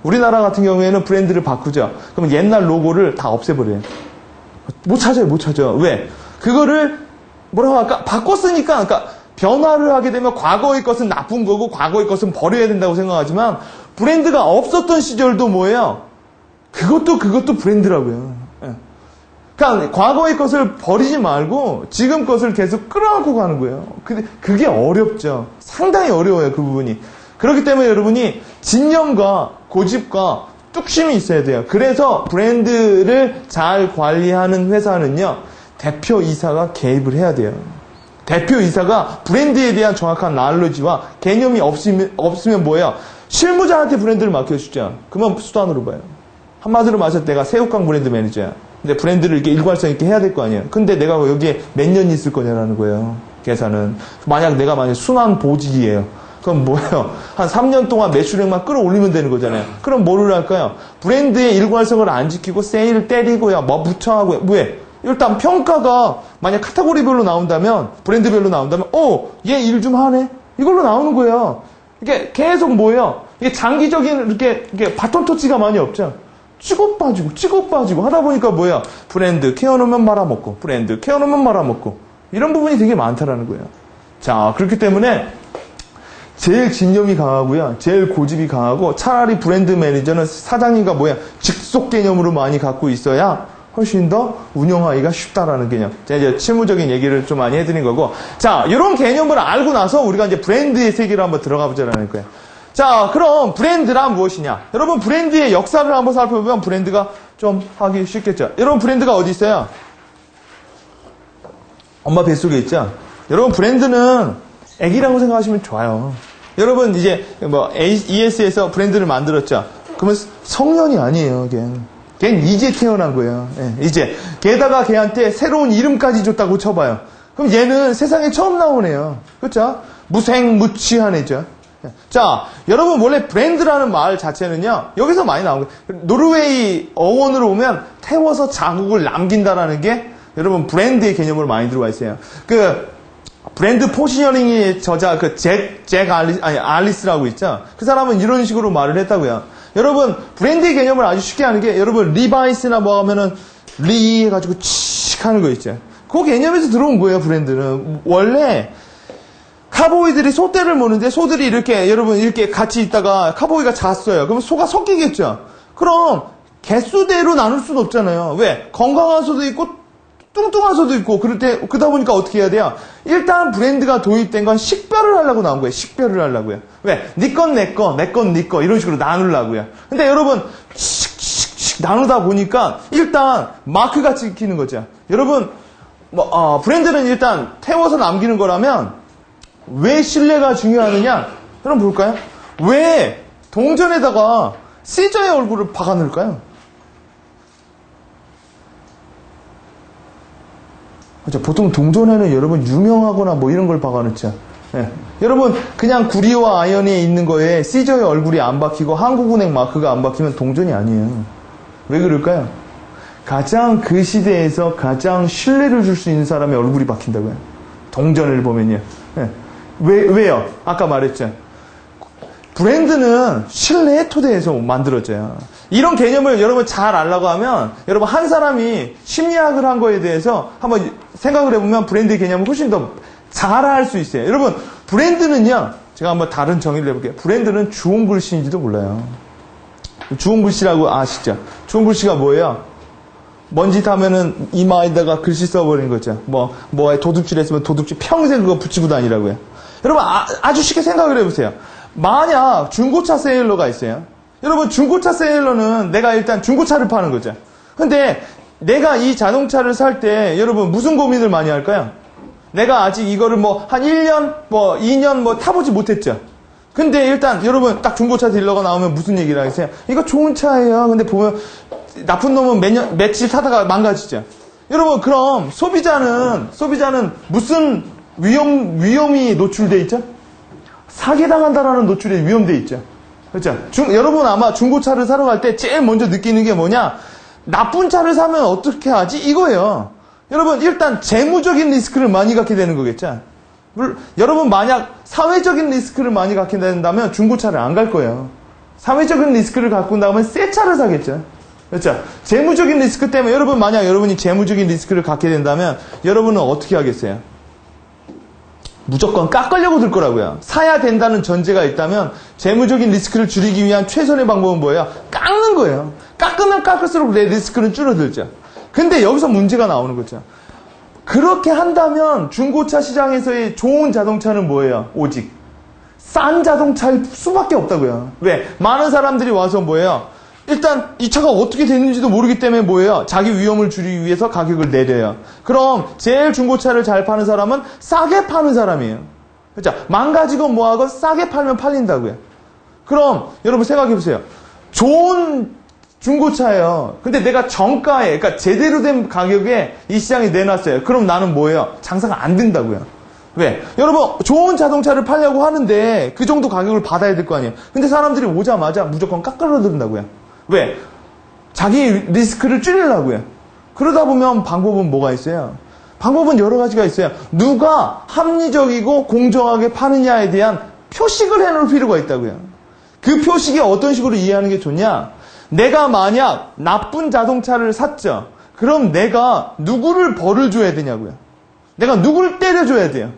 우리나라 같은 경우에는 브랜드를 바꾸죠. 그러면 옛날 로고를 다 없애버려요. 못 찾아요. 왜? 그거를 뭐라고 할까? 바꿨으니까 그러니까 변화를 하게 되면 과거의 것은 나쁜 거고 과거의 것은 버려야 된다고 생각하지만 브랜드가 없었던 시절도 뭐예요? 그것도 브랜드라고요. 그러니까 과거의 것을 버리지 말고 지금 것을 계속 끌어안고 가는 거예요. 근데 그게 어렵죠. 상당히 어려워요. 그 부분이. 그렇기 때문에 여러분이 진념과 고집과 뚝심이 있어야 돼요. 그래서 브랜드를 잘 관리하는 회사는요. 대표이사가 개입을 해야 돼요. 대표이사가 브랜드에 대한 정확한 날로지와 개념이 없으면 뭐예요? 실무자한테 브랜드를 맡겨주죠. 그러면 수단으로 봐요. 한마디로 말해서 내가 새우깡 브랜드 매니저야. 근데 브랜드를 이렇게 일관성 있게 해야 될 거 아니에요. 근데 내가 여기에 몇 년 있을 거냐라는 거예요. 계산은. 만약 순환 보직이에요. 그럼 뭐예요? 한 3년 동안 매출액만 끌어올리면 되는 거잖아요. 그럼 뭐를 할까요? 브랜드의 일관성을 안 지키고 세일을 때리고요. 뭐 부처하고요. 왜? 일단 평가가 만약 카테고리별로 나온다면 브랜드별로 나온다면 얘 일 좀 하네 이걸로 나오는 거예요. 이게 계속 뭐예요? 이게 장기적인 이렇게 바톤 터치가 많이 없죠. 치고 빠지고 하다 보니까 뭐야? 브랜드 케어놓으면 말아먹고 브랜드 케어놓으면 말아먹고 이런 부분이 되게 많다라는 거예요. 자, 그렇기 때문에 제일 진념이 강하고요. 제일 고집이 강하고 차라리 브랜드 매니저는 사장님과 직속 개념으로 많이 갖고 있어야 훨씬 더 운영하기가 쉽다라는 개념. 제가 이제 실무적인 얘기를 좀 많이 해드린 거고. 자, 이런 개념을 알고 나서 우리가 이제 브랜드의 세계로 한번 들어가 보자라는 거예요. 자, 그럼 브랜드란 무엇이냐? 여러분 브랜드의 역사를 한번 살펴보면 브랜드가 좀 하기 쉽겠죠. 여러분 브랜드가 어디 있어요? 엄마 뱃속에 있죠? 여러분 브랜드는 애기라고 생각하시면 좋아요. 여러분 이제 ES에서 브랜드를 만들었죠? 그러면 성년이 아니에요, 걔는 이제 태어난 거예요. 이제. 게다가 걔한테 새로운 이름까지 줬다고 쳐봐요. 그럼 얘는 세상에 처음 나온 애요. 그렇죠? 무색무취한 애죠. 자, 여러분 원래 브랜드라는 말 자체는요. 여기서 많이 나온 거예요. 노르웨이 어원으로 오면 태워서 자국을 남긴다라는 게 여러분 브랜드의 개념으로 많이 들어와 있어요. 브랜드 포지셔닝의 저자 잭 알리스라고 있죠. 그 사람은 이런 식으로 말을 했다고요. 여러분, 브랜드의 개념을 아주 쉽게 하는 게, 여러분, 리바이스나 뭐 하면은, 리 해가지고, 칙 하는 거 있죠. 그 개념에서 들어온 거예요, 브랜드는. 원래, 카보이들이 소떼를 모는데, 소들이 이렇게, 여러분, 이렇게 같이 있다가, 카보이가 잤어요. 그럼 소가 섞이겠죠? 그럼, 개수대로 나눌 수는 없잖아요. 왜? 건강한 소도 있고, 뚱뚱한 소도 있고, 그러다 보니까 어떻게 해야 돼요? 일단 브랜드가 도입된 건 식별을 하려고 나온 거예요. 식별을 하려고요. 왜? 네 건 내 거, 내 건 네 거, 이런 식으로 나누려고요. 근데 여러분, 씩 나누다 보니까, 일단, 마크가 찍히는 거죠. 여러분, 브랜드는 일단 태워서 남기는 거라면, 왜 신뢰가 중요하느냐? 여러분 볼까요? 왜 동전에다가 시저의 얼굴을 박아 넣을까요? 그렇죠. 보통 동전에는 여러분 유명하거나 뭐 이런 걸 박아놓죠. 예. 여러분 그냥 구리와 아연이 있는 거에 시저의 얼굴이 안 박히고 한국은행 마크가 안 박히면 동전이 아니에요. 왜 그럴까요? 가장 그 시대에서 가장 신뢰를 줄 수 있는 사람의 얼굴이 박힌다고요. 동전을 보면요. 예. 왜요? 아까 말했죠. 브랜드는 신뢰의 토대에서 만들어져요. 이런 개념을 여러분 잘 알라고 하면 여러분 한 사람이 심리학을 한 거에 대해서 한번 생각을 해보면 브랜드의 개념을 훨씬 더 잘 알 수 있어요. 여러분 브랜드는요. 제가 한번 다른 정의를 해볼게요. 브랜드는 주홍 글씨인지도 몰라요. 주홍 글씨라고 아시죠? 주홍 글씨가 뭐예요? 먼지 타면은 이마에다가 글씨 써버리는 거죠. 뭐에 도둑질 했으면 도둑질 평생 그거 붙이고 다니라고요. 여러분 아주 쉽게 생각을 해보세요. 만약 중고차 세일러가 있어요. 여러분 중고차 세일러는 내가 일단 중고차를 파는 거죠. 근데 내가 이 자동차를 살 때 여러분 무슨 고민을 많이 할까요? 내가 아직 이거를 한 1년, 2년 타보지 못했죠. 근데 일단 여러분 딱 중고차 딜러가 나오면 무슨 얘기를 하겠어요? 이거 좋은 차예요. 근데 보면 나쁜 놈은 며칠 타다가 망가지죠. 여러분 그럼 소비자는 무슨 위험이 노출돼 있죠? 사기당한다라는 노출에 위험돼 있죠. 그렇죠? 여러분 아마 중고차를 사러 갈 때 제일 먼저 느끼는 게 뭐냐? 나쁜 차를 사면 어떻게 하지? 이거예요. 여러분 일단 재무적인 리스크를 많이 갖게 되는 거겠죠. 여러분 만약 사회적인 리스크를 많이 갖게 된다면 중고차를 안 갈 거예요. 사회적인 리스크를 갖고 나면 새 차를 사겠죠. 그렇죠? 재무적인 리스크 때문에 만약 여러분이 재무적인 리스크를 갖게 된다면 여러분은 어떻게 하겠어요? 무조건 깎으려고 들 거라고요. 사야 된다는 전제가 있다면 재무적인 리스크를 줄이기 위한 최선의 방법은 뭐예요? 깎는 거예요. 깎으면 깎을수록 내 리스크는 줄어들죠. 근데 여기서 문제가 나오는 거죠. 그렇게 한다면 중고차 시장에서의 좋은 자동차는 뭐예요? 오직 싼 자동차일 수밖에 없다고요. 왜? 많은 사람들이 와서 뭐예요? 일단 이 차가 어떻게 되는지도 모르기 때문에 뭐예요? 자기 위험을 줄이기 위해서 가격을 내려요. 그럼 제일 중고차를 잘 파는 사람은 싸게 파는 사람이에요. 그렇죠? 망가지고 뭐하고 싸게 팔면 팔린다고요. 그럼 여러분 생각해 보세요. 좋은 중고차예요. 근데 내가 정가에, 그러니까 제대로 된 가격에 이 시장에 내놨어요. 그럼 나는 뭐예요? 장사가 안 된다고요. 왜? 여러분 좋은 자동차를 팔려고 하는데 그 정도 가격을 받아야 될 거 아니에요. 근데 사람들이 오자마자 무조건 깎으려 든다고요. 왜? 자기 리스크를 줄이려고요. 그러다 보면 방법은 뭐가 있어요? 방법은 여러 가지가 있어요. 누가 합리적이고 공정하게 파느냐에 대한 표식을 해놓을 필요가 있다고요. 그 표식이 어떤 식으로 이해하는 게 좋냐? 내가 만약 나쁜 자동차를 샀죠. 그럼 내가 누구를 벌을 줘야 되냐고요. 내가 누구를 때려줘야 돼요.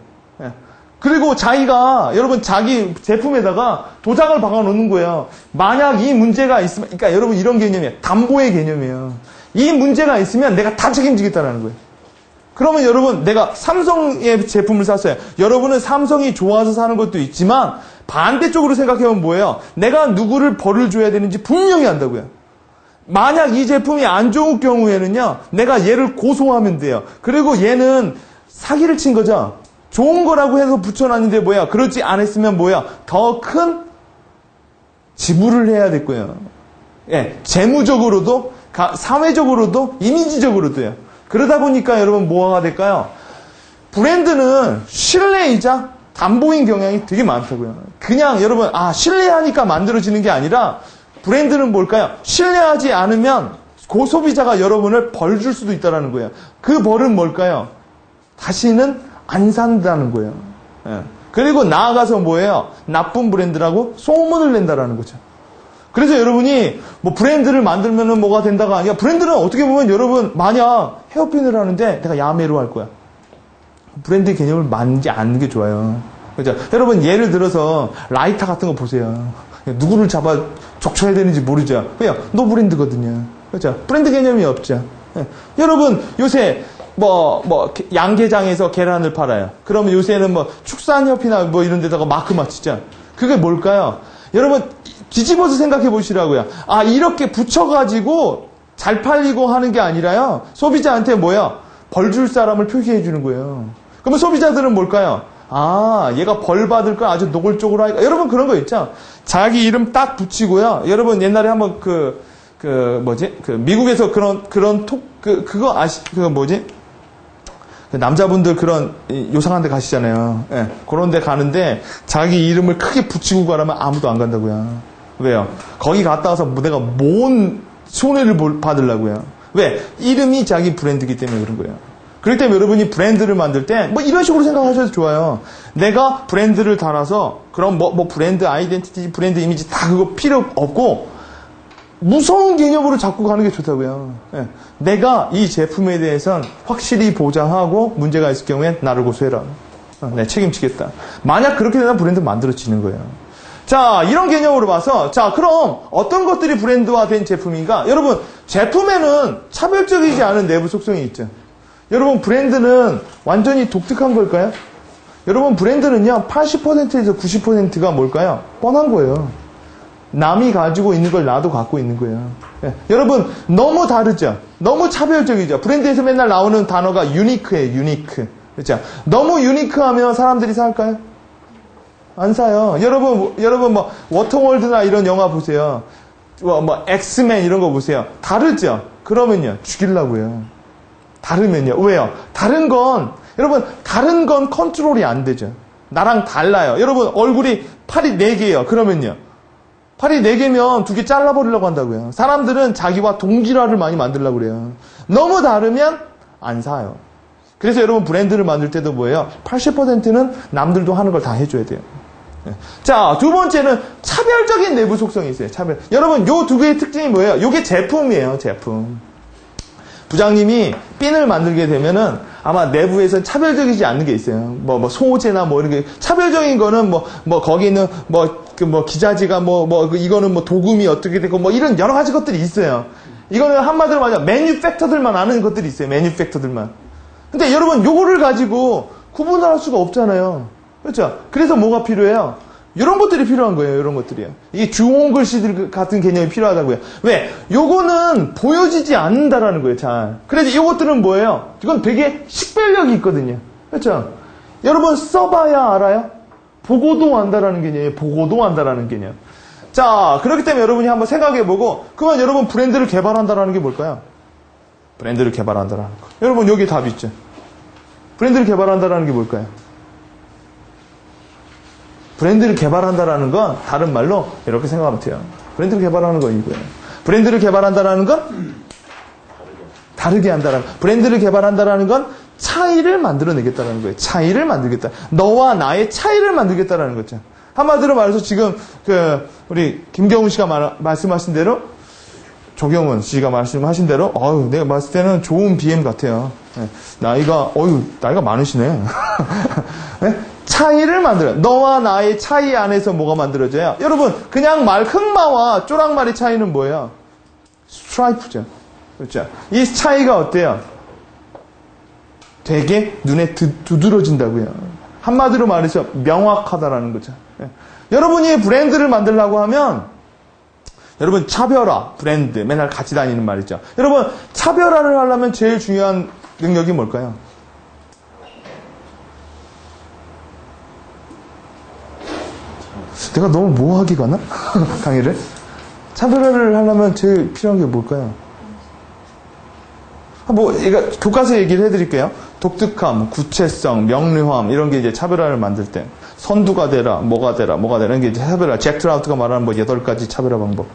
그리고 자기가 여러분 자기 제품에다가 도장을 박아 놓는 거예요. 만약 이 문제가 있으면, 그러니까 여러분 이런 개념이에요. 담보의 개념이에요. 이 문제가 있으면 내가 다 책임지겠다라는 거예요. 그러면 여러분 내가 삼성의 제품을 샀어요. 여러분은 삼성이 좋아서 사는 것도 있지만 반대쪽으로 생각해보면 뭐예요? 내가 누구를 벌을 줘야 되는지 분명히 안다고요. 만약 이 제품이 안 좋을 경우에는요, 내가 얘를 고소하면 돼요. 그리고 얘는 사기를 친 거죠. 좋은 거라고 해서 붙여놨는데 뭐야? 그렇지 않았으면 뭐야? 더 큰 지불을 해야 될 거예요. 예, 재무적으로도, 사회적으로도, 이미지적으로도요. 그러다 보니까 여러분 뭐가 될까요? 브랜드는 신뢰이자 담보인 경향이 되게 많다고요. 그냥 여러분 신뢰하니까 만들어지는 게 아니라 브랜드는 뭘까요? 신뢰하지 않으면 고소비자가 여러분을 벌 줄 수도 있다는 거예요. 그 벌은 뭘까요? 다시는 안 산다는 거예요. 예. 그리고 나아가서 뭐예요? 나쁜 브랜드라고 소문을 낸다라는 거죠. 그래서 여러분이 뭐 브랜드를 만들면은 뭐가 된다가 아니야. 브랜드는 어떻게 보면 여러분 만약 헤어핀을 하는데 내가 야매로 할 거야. 브랜드 개념을 만지 않는 게 좋아요. 그죠? 여러분 예를 들어서 라이터 같은 거 보세요. 누구를 잡아 족쳐야 되는지 모르죠. 그냥 노 브랜드거든요. 그죠? 브랜드 개념이 없죠. 예. 여러분 요새 양계장에서 계란을 팔아요. 그러면 요새는 뭐 축산협이나 뭐 이런 데다가 마크 맞추죠. 그게 뭘까요? 여러분 뒤집어서 생각해 보시라고요. 아, 이렇게 붙여가지고 잘 팔리고 하는 게 아니라요. 소비자한테 뭐야? 벌 줄 사람을 표시해 주는 거예요. 그러면 소비자들은 뭘까요? 아, 얘가 벌 받을 거 아주 노골적으로 하니까. 여러분 그런 거 있죠? 자기 이름 딱 붙이고요. 여러분 옛날에 한번 미국에서 그거 남자분들 그런 요상한 데 가시잖아요. 예, 그런 데 가는데 자기 이름을 크게 붙이고 가라면 아무도 안 간다고요. 왜요? 거기 갔다 와서 내가 뭔 손해를 받으려고요. 왜? 이름이 자기 브랜드이기 때문에 그런 거예요. 그렇기 때문에 여러분이 브랜드를 만들 때 뭐 이런 식으로 생각하셔도 좋아요. 내가 브랜드를 달아서 그럼 뭐 브랜드 아이덴티티, 브랜드 이미지 다 그거 필요 없고 무서운 개념으로 잡고 가는 게 좋다고요. 예. 내가 이 제품에 대해서는 확실히 보장하고 문제가 있을 경우엔 나를 고소해라. 내 책임지겠다. 만약 그렇게 되면 브랜드 만들어지는 거예요. 자, 이런 개념으로 봐서 자, 그럼 어떤 것들이 브랜드화된 제품인가? 여러분, 제품에는 차별적이지 않은 내부 속성이 있죠. 여러분, 브랜드는 완전히 독특한 걸까요? 여러분, 브랜드는요, 80%에서 90%가 뭘까요? 뻔한 거예요. 남이 가지고 있는 걸 나도 갖고 있는 거예요. 예. 여러분, 너무 다르죠? 너무 차별적이죠? 브랜드에서 맨날 나오는 단어가 유니크예요, 유니크. 그렇죠? 너무 유니크하면 사람들이 살까요? 안 사요. 여러분 뭐 워터월드나 이런 영화 보세요. 뭐 엑스맨 이런 거 보세요. 다르죠? 그러면요 죽이려고요. 다르면요. 왜요? 다른 건 컨트롤이 안 되죠. 나랑 달라요. 여러분 얼굴이 팔이 4개예요. 그러면요. 팔이 4개면 2개 잘라버리려고 한다고요. 사람들은 자기와 동질화를 많이 만들려고 그래요. 너무 다르면 안 사요. 그래서 여러분 브랜드를 만들 때도 뭐예요? 80%는 남들도 하는 걸 다 해줘야 돼요. 자, 두 번째는 차별적인 내부 속성이 있어요. 차별. 여러분, 요 2개의 특징이 뭐예요? 요게 제품이에요, 제품. 부장님이 핀을 만들게 되면은 아마 내부에서 차별적이지 않는 게 있어요. 뭐 소재나 뭐 이런 게. 차별적인 거는 거기 있는 기자지가 이거는 도금이 어떻게 되고 이런 여러 가지 것들이 있어요. 이거는 한마디로 말하면 매뉴팩터들만 아는 것들이 있어요. 매뉴팩터들만. 근데 여러분, 요거를 가지고 구분할 수가 없잖아요. 그렇죠? 그래서 뭐가 필요해요? 이런 것들이 필요한 거예요. 이런 것들이요. 이게 주홍 글씨들 같은 개념이 필요하다고요. 왜? 요거는 보여지지 않는다라는 거예요. 잘. 그래서 이것들은 뭐예요? 이건 되게 식별력이 있거든요. 그렇죠? 여러분 써봐야 알아요? 보고도 안다라는 개념이에요. 보고도 안다라는 개념. 자, 그렇기 때문에 여러분이 한번 생각해보고 그러면 여러분 브랜드를 개발한다라는 게 뭘까요? 브랜드를 개발한다라는 거. 여러분 여기 답 있죠? 브랜드를 개발한다라는 게 뭘까요? 브랜드를 개발한다라는 건 다른 말로 이렇게 생각하면 돼요. 브랜드를 개발하는 건 이거예요. 브랜드를 개발한다라는 건 다르게 한다라는 거. 브랜드를 개발한다라는 건 차이를 만들어내겠다는 거예요. 차이를 만들겠다. 너와 나의 차이를 만들겠다는 거죠. 한마디로 말해서 지금 우리 김경훈 씨가 말씀하신 대로 조경훈 씨가 말씀하신 대로 내가 봤을 때는 좋은 BM 같아요. 나이가 많으시네. 네? 차이를 만들어요. 너와 나의 차이 안에서 뭐가 만들어져요? 여러분, 그냥 흑마와 쪼랑말의 차이는 뭐예요? 스트라이프죠. 그렇죠? 이 차이가 어때요? 되게 눈에 두드러진다고요. 한마디로 말해서 명확하다라는 거죠. 여러분이 브랜드를 만들려고 하면 여러분 차별화, 브랜드 맨날 같이 다니는 말이죠. 여러분 차별화를 하려면 제일 중요한 능력이 뭘까요? 내가 너무 모호하게 가나? 강의를? 차별화를 하려면 제일 필요한 게 뭘까요? 교과서 얘기를 해드릴게요. 독특함, 구체성, 명료함 이런 게 이제 차별화를 만들 때 선두가 되라, 뭐가 되라 이런 게 이제 차별화. 잭 트라우트가 말하는 8가지 차별화 방법.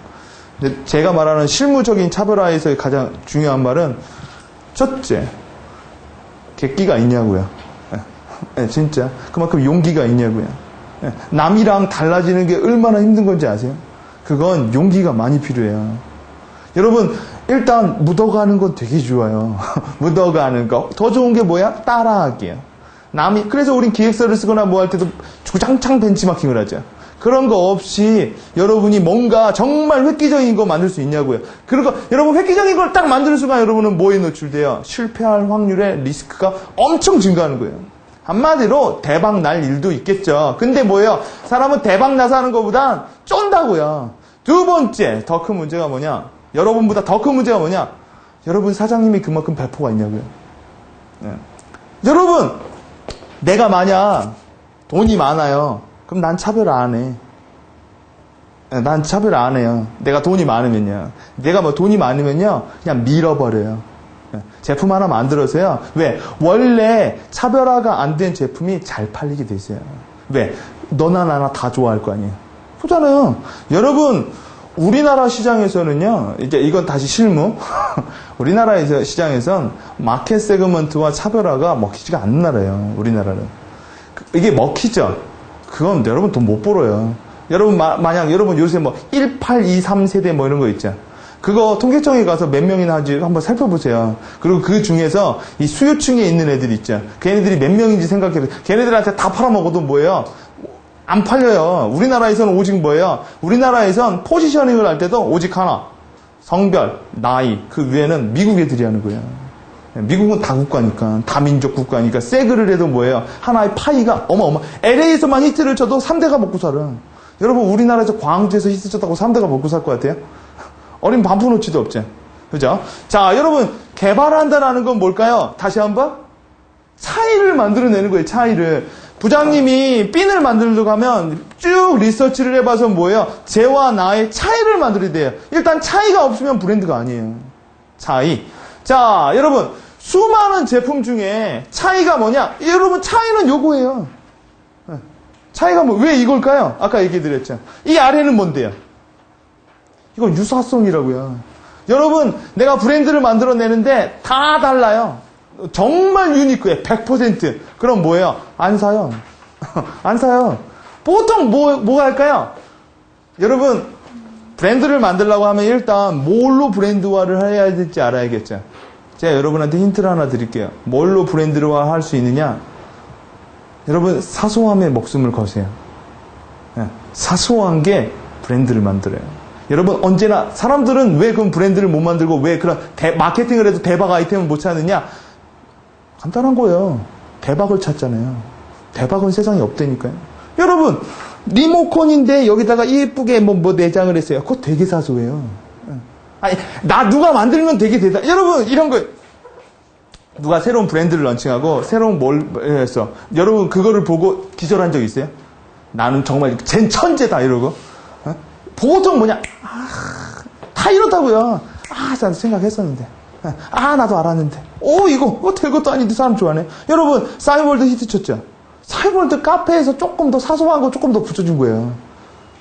근데 제가 말하는 실무적인 차별화에서의 가장 중요한 말은 첫째, 객기가 있냐고요. 진짜 그만큼 용기가 있냐고요. 남이랑 달라지는 게 얼마나 힘든 건지 아세요? 그건 용기가 많이 필요해요. 여러분, 일단 묻어가는 건 되게 좋아요. 묻어가는 거. 더 좋은 게 뭐야? 따라하기요. 그래서 우린 기획서를 쓰거나 뭐 할 때도 주장창 벤치마킹을 하죠. 그런 거 없이 여러분이 뭔가 정말 획기적인 거 만들 수 있냐고요. 그리고 여러분 획기적인 걸 딱 만드는 순간 여러분은 뭐에 노출돼요? 실패할 확률의 리스크가 엄청 증가하는 거예요. 한마디로 대박 날 일도 있겠죠. 근데 뭐예요? 사람은 대박 나서 하는 것보단 쫀다고요. 두 번째, 더 큰 문제가 뭐냐? 여러분보다 더 큰 문제가 뭐냐? 여러분 사장님이 그만큼 배포가 있냐고요. 네. 여러분, 내가 만약 돈이 많아요. 그럼 난 차별 안 해. 네, 난 차별 안 해요. 내가 돈이 많으면요. 내가 뭐 돈이 많으면요. 그냥 밀어버려요. 네. 제품 하나 만들어서요. 왜? 원래 차별화가 안 된 제품이 잘 팔리게 돼 있어요. 왜? 너나 나나 다 좋아할 거 아니에요. 보잖아요. 여러분, 우리나라 시장에서는요, 이제 이건 다시 실무. 우리나라 시장에선 마켓 세그먼트와 차별화가 먹히지가 않는 나라예요. 우리나라는. 이게 먹히죠? 그건 여러분 돈 못 벌어요. 여러분, 만약 여러분 요새 뭐 1823 세대 뭐 이런 거 있죠? 그거 통계청에 가서 몇 명이나 하는지 한번 살펴보세요. 그리고 그 중에서 이 수요층에 있는 애들 있죠? 걔네들이 몇 명인지 생각해서 걔네들한테 다 팔아먹어도 뭐예요? 안 팔려요. 우리나라에서는 오직 뭐예요? 우리나라에선 포지셔닝을 할 때도 오직 하나. 성별, 나이, 그 위에는 미국 애들이 하는 거예요. 미국은 다국가니까, 다민족 국가니까, 세그를 해도 뭐예요? 하나의 파이가 어마어마. LA에서만 히트를 쳐도 3대가 먹고 살아. 여러분, 우리나라에서 광주에서 히트 쳤다고 3대가 먹고 살 것 같아요? 어린 반푼어치도 없죠. 그죠? 자, 여러분, 개발한다라는 건 뭘까요? 다시 한번? 차이를 만들어내는 거예요, 차이를. 부장님이 핀을 만들려고 하면 쭉 리서치를 해봐서 뭐예요? 쟤와 나의 차이를 만들어야 돼요. 일단 차이가 없으면 브랜드가 아니에요. 차이. 자, 여러분, 수많은 제품 중에 차이가 뭐냐? 여러분, 차이는 요거예요. 차이가 왜 이걸까요? 아까 얘기해드렸죠. 이 아래는 뭔데요? 이건 유사성이라고요. 여러분, 내가 브랜드를 만들어내는데 다 달라요. 정말 유니크해. 100%. 그럼 뭐예요? 안 사요. 안 사요. 보통 뭐가 할까요? 여러분, 브랜드를 만들려고 하면 일단 뭘로 브랜드화를 해야 될지 알아야겠죠. 제가 여러분한테 힌트를 하나 드릴게요. 뭘로 브랜드화 할 수 있느냐? 여러분, 사소함에 목숨을 거세요. 사소한 게 브랜드를 만들어요. 여러분, 언제나 사람들은 왜 그런 브랜드를 못 만들고 왜 그런 마케팅을 해도 대박 아이템을 못 찾느냐? 간단한 거예요. 대박을 찾잖아요. 대박은 세상에 없다니까요. 여러분, 리모컨인데 여기다가 예쁘게 뭐 내장을 했어요. 그거 되게 사소해요. 아니, 누가 만들면 되게 대단. 여러분, 이런 거. 누가 새로운 브랜드를 런칭하고 새로운 뭘 했어. 여러분, 그거를 보고 기절한 적 있어요? 나는 정말 쟨 천재다 이러고. 보통 뭐냐? 다 이렇다고요. 나도 생각했었는데. 나도 알았는데. 이거 될 것도 아닌데 사람 좋아하네. 여러분, 싸이월드 히트 쳤죠? 싸이월드 카페에서 조금 더 사소한 거 조금 더 붙여준 거예요.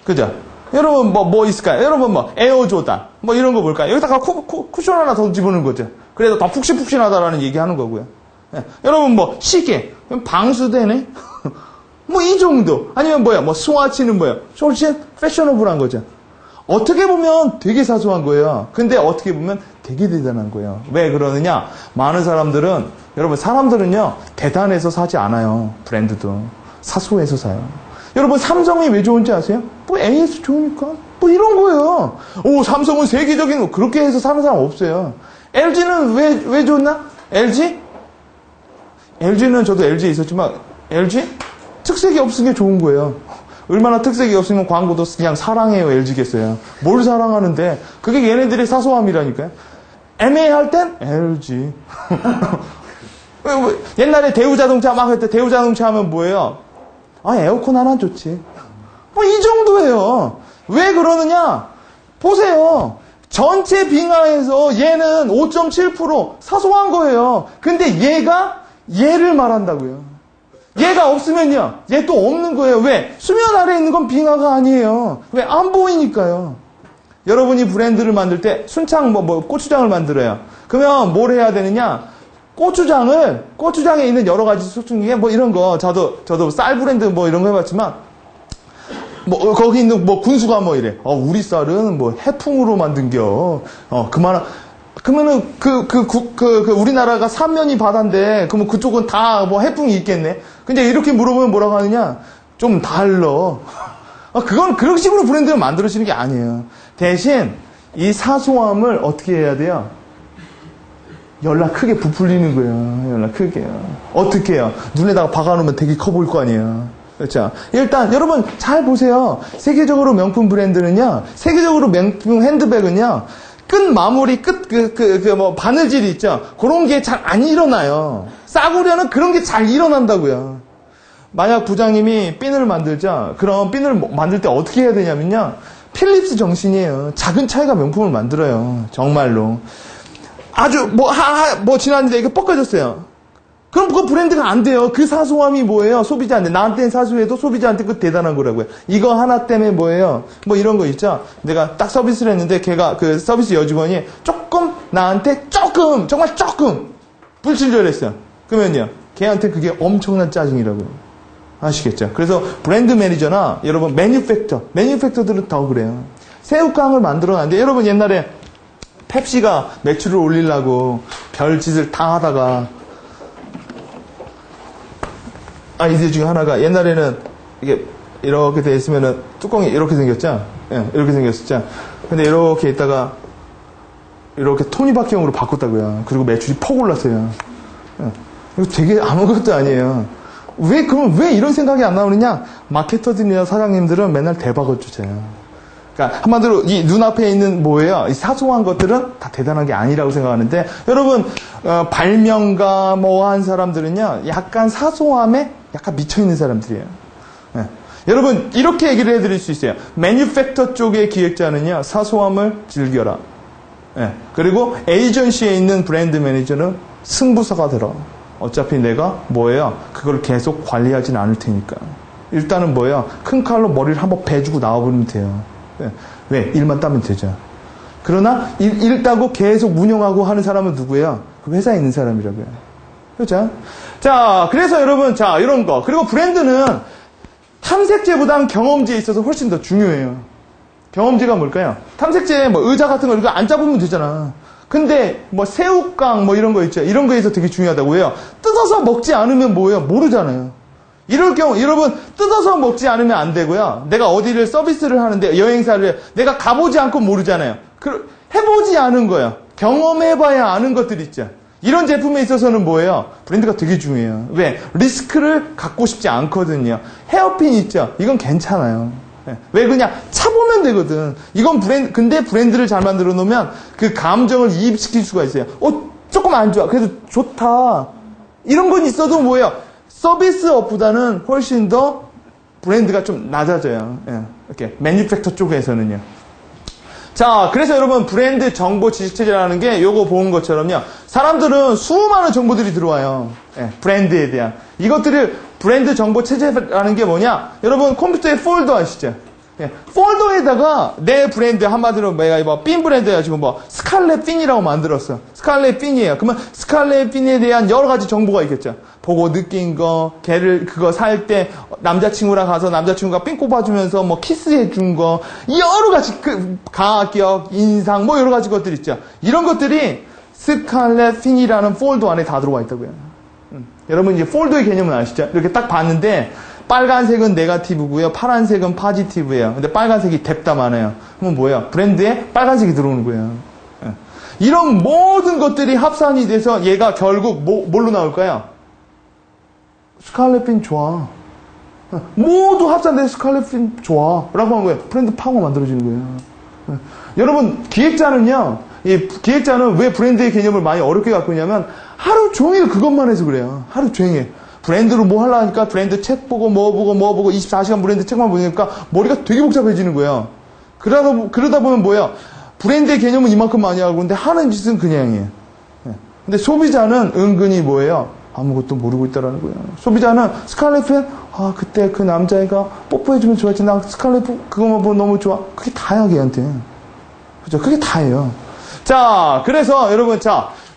그죠? 여러분, 뭐 있을까요? 여러분, 에어조단. 이런 거 볼까요? 여기다가 쿠션 하나 더 집어넣는 거죠. 그래도 더 푹신푹신하다라는 얘기 하는 거고요. 여러분, 시계. 방수되네? 이 정도. 아니면 스와치는 뭐예요? 솔씬 패셔너블한 거죠. 어떻게 보면 되게 사소한 거예요. 근데 어떻게 보면 되게 대단한 거예요. 왜 그러느냐? 많은 사람들은, 여러분, 사람들은요, 대단해서 사지 않아요. 브랜드도. 사소해서 사요. 여러분, 삼성이 왜 좋은지 아세요? AS 좋으니까. 이런 거예요. 삼성은 세계적인 거. 그렇게 해서 사는 사람 없어요. LG는 왜 좋나? LG는 저도 LG에 있었지만, LG? 특색이 없으면 좋은 거예요. 얼마나 특색이 없으면 광고도 그냥 사랑해요, LG겠어요. 뭘 사랑하는데? 그게 얘네들의 사소함이라니까요. 애매할 땐 LG. 옛날에 대우자동차 막 할 때 대우자동차 하면 뭐예요? 에어컨 하나 좋지. 이 정도예요. 왜 그러느냐? 보세요. 전체 빙하에서 얘는 5.7% 사소한 거예요. 근데 얘를 말한다고요. 얘가 없으면요. 얘 또 없는 거예요. 왜? 수면 아래에 있는 건 빙하가 아니에요. 왜? 안 보이니까요. 여러분이 브랜드를 만들 때 순창 고추장을 만들어요. 그러면 뭘 해야 되느냐? 고추장에 있는 여러 가지 소중 중에 이런 거 저도 쌀 브랜드 이런 거 해봤지만 뭐, 거기 있는 뭐 군수가 뭐 이래. 우리 쌀은 뭐 해풍으로 만든겨. 그러면은 우리나라가 삼면이 바다인데, 그러면 그쪽은 다 뭐 해풍이 있겠네. 근데 이렇게 물어보면 뭐라고 하느냐? 좀 달러. 그건 그런 식으로 브랜드를 만들어지는 게 아니에요. 대신 이 사소함을 어떻게 해야 돼요? 연락 크게 부풀리는 거예요. 연락 크게요. 어떻게 해요? 눈에다가 박아놓으면 되게 커 보일 거 아니에요. 그렇죠? 일단 여러분 잘 보세요. 세계적으로 명품 브랜드는요. 세계적으로 명품 핸드백은요. 끝 마무리 뭐 바느질이 있죠. 그런 게 잘 안 일어나요. 싸구려는 그런 게 잘 일어난다고요. 만약 부장님이 핀을 만들자. 그럼 핀을 만들 때 어떻게 해야 되냐면요. 필립스 정신이에요. 작은 차이가 명품을 만들어요. 정말로. 아주 지났는데 이게 뻗어졌어요. 그럼 그 브랜드가 안 돼요. 그 사소함이 뭐예요? 소비자한테. 나한테는 사소해도 소비자한테 그 대단한 거라고요. 이거 하나 때문에 뭐예요? 뭐 이런 거 있죠? 내가 딱 서비스를 했는데 걔가 그 서비스 여직원이 나한테 정말 조금 불친절했어요. 그러면요. 걔한테 그게 엄청난 짜증이라고요. 아시겠죠? 그래서 브랜드 매니저나 여러분 매니팩터들은 더 그래요. 새우깡을 만들어놨는데 여러분 옛날에 펩시가 매출을 올리려고 별짓을 다 하다가 아이디어 중에 하나가 옛날에는 이게 이렇게 돼 있으면은 뚜껑이 이렇게 생겼죠? 예, 이렇게 생겼었죠? 근데 이렇게 있다가 이렇게 토니바퀴형으로 바꿨다고요. 그리고 매출이 퍽 올랐어요. 예. 이거 되게 아무것도 아니에요. 그럼 왜 이런 생각이 안 나오느냐? 마케터들이나 사장님들은 맨날 대박을 쫓아요. 그러니까 한마디로 이 눈앞에 있는 뭐예요? 이 사소한 것들은 다 대단한 게 아니라고 생각하는데 여러분 발명가 한 사람들은요 약간 사소함에 약간 미쳐있는 사람들이에요. 네. 여러분 이렇게 얘기를 해드릴 수 있어요. 매뉴팩처 쪽의 기획자는요 사소함을 즐겨라. 네. 그리고 에이전시에 있는 브랜드 매니저는 승부사가 들어. 어차피 내가 뭐예요? 그걸 계속 관리하진 않을 테니까. 일단은 뭐예요? 큰 칼로 머리를 한번 베주고 나와버리면 돼요. 왜? 일만 따면 되죠. 그러나 일 따고 계속 운영하고 하는 사람은 누구예요? 그 회사에 있는 사람이라고요. 그렇죠? 자, 그래서 여러분, 자, 이런 거. 그리고 브랜드는 탐색제보다는 경험지에 있어서 훨씬 더 중요해요. 경험지가 뭘까요? 탐색제, 의자 같은 거 이거 안 잡으면 되잖아. 근데, 새우깡, 이런 거 있죠. 이런 거에서 되게 중요하다고 해요. 뜯어서 먹지 않으면 뭐예요? 모르잖아요. 이럴 경우, 여러분, 뜯어서 먹지 않으면 안 되고요. 내가 어디를 서비스를 하는데, 여행사를, 내가 가보지 않고 모르잖아요. 해보지 않은 거예요. 경험해봐야 아는 것들 있죠. 이런 제품에 있어서는 뭐예요? 브랜드가 되게 중요해요. 왜? 리스크를 갖고 싶지 않거든요. 헤어핀 있죠? 이건 괜찮아요. 왜? 그냥 차보면 되거든. 이건 근데 브랜드를 잘 만들어 놓으면 그 감정을 이입시킬 수가 있어요. 조금 안 좋아. 그래도 좋다. 이런 건 있어도 뭐예요? 서비스업보다는 훨씬 더 브랜드가 좀 낮아져요. 이렇게 매뉴팩처 쪽에서는요. 자, 그래서 여러분 브랜드 정보 지식체제라는 게 요거 본 것처럼요. 사람들은 수많은 정보들이 들어와요. 브랜드에 대한. 이것들을 브랜드 정보 체제라는 게 뭐냐? 여러분 컴퓨터에 폴더 아시죠? 폴더에다가 내 브랜드 한마디로 내가 핀 브랜드 해가지고 스칼렛 핀이라고 만들었어. 스칼렛 핀이에요. 그러면 스칼렛 핀에 대한 여러 가지 정보가 있겠죠. 보고 느낀 거, 걔를 그거 살 때 남자친구랑 가서 남자친구가 핀 꼽아주면서 키스해준 거, 여러 가지 가격, 인상 여러 가지 것들 있죠. 이런 것들이 스칼렛 핀이라는 폴더 안에 다 들어와 있다고요. 여러분 이제 폴더의 개념은 아시죠? 이렇게 딱 봤는데 빨간색은 네거티브고요. 파란색은 포지티브예요. 근데 빨간색이 뎁다 많아요. 그러면 뭐예요? 브랜드에 빨간색이 들어오는 거예요. 이런 모든 것들이 합산이 돼서 얘가 결국 뭘로 나올까요? 스칼렛 핀 좋아. 모두 합산돼서 스칼렛 핀 좋아. 라고 한 거예요. 브랜드 파워가 만들어지는 거예요. 여러분, 기획자는 왜 브랜드의 개념을 많이 어렵게 갖고 있냐면 하루 종일 그것만 해서 그래요. 하루 종일. 브랜드로 뭐 하려 하니까 브랜드 책 보고 뭐 보고 24시간 브랜드 책만 보니까 머리가 되게 복잡해지는 거예요. 그러다 보면 뭐예요? 브랜드의 개념은 이만큼 많이 하고 근데 하는 짓은 그냥이에요. 근데 소비자는 은근히 뭐예요? 아무것도 모르고 있다라는 거예요. 소비자는 스칼렛 핀, 그때 그 남자애가 뽀뽀해주면 좋았지. 나 스칼렛 핀 그거만 보면 너무 좋아. 그게 다야, 걔한테. 그죠? 그게 다예요. 자, 그래서 여러분,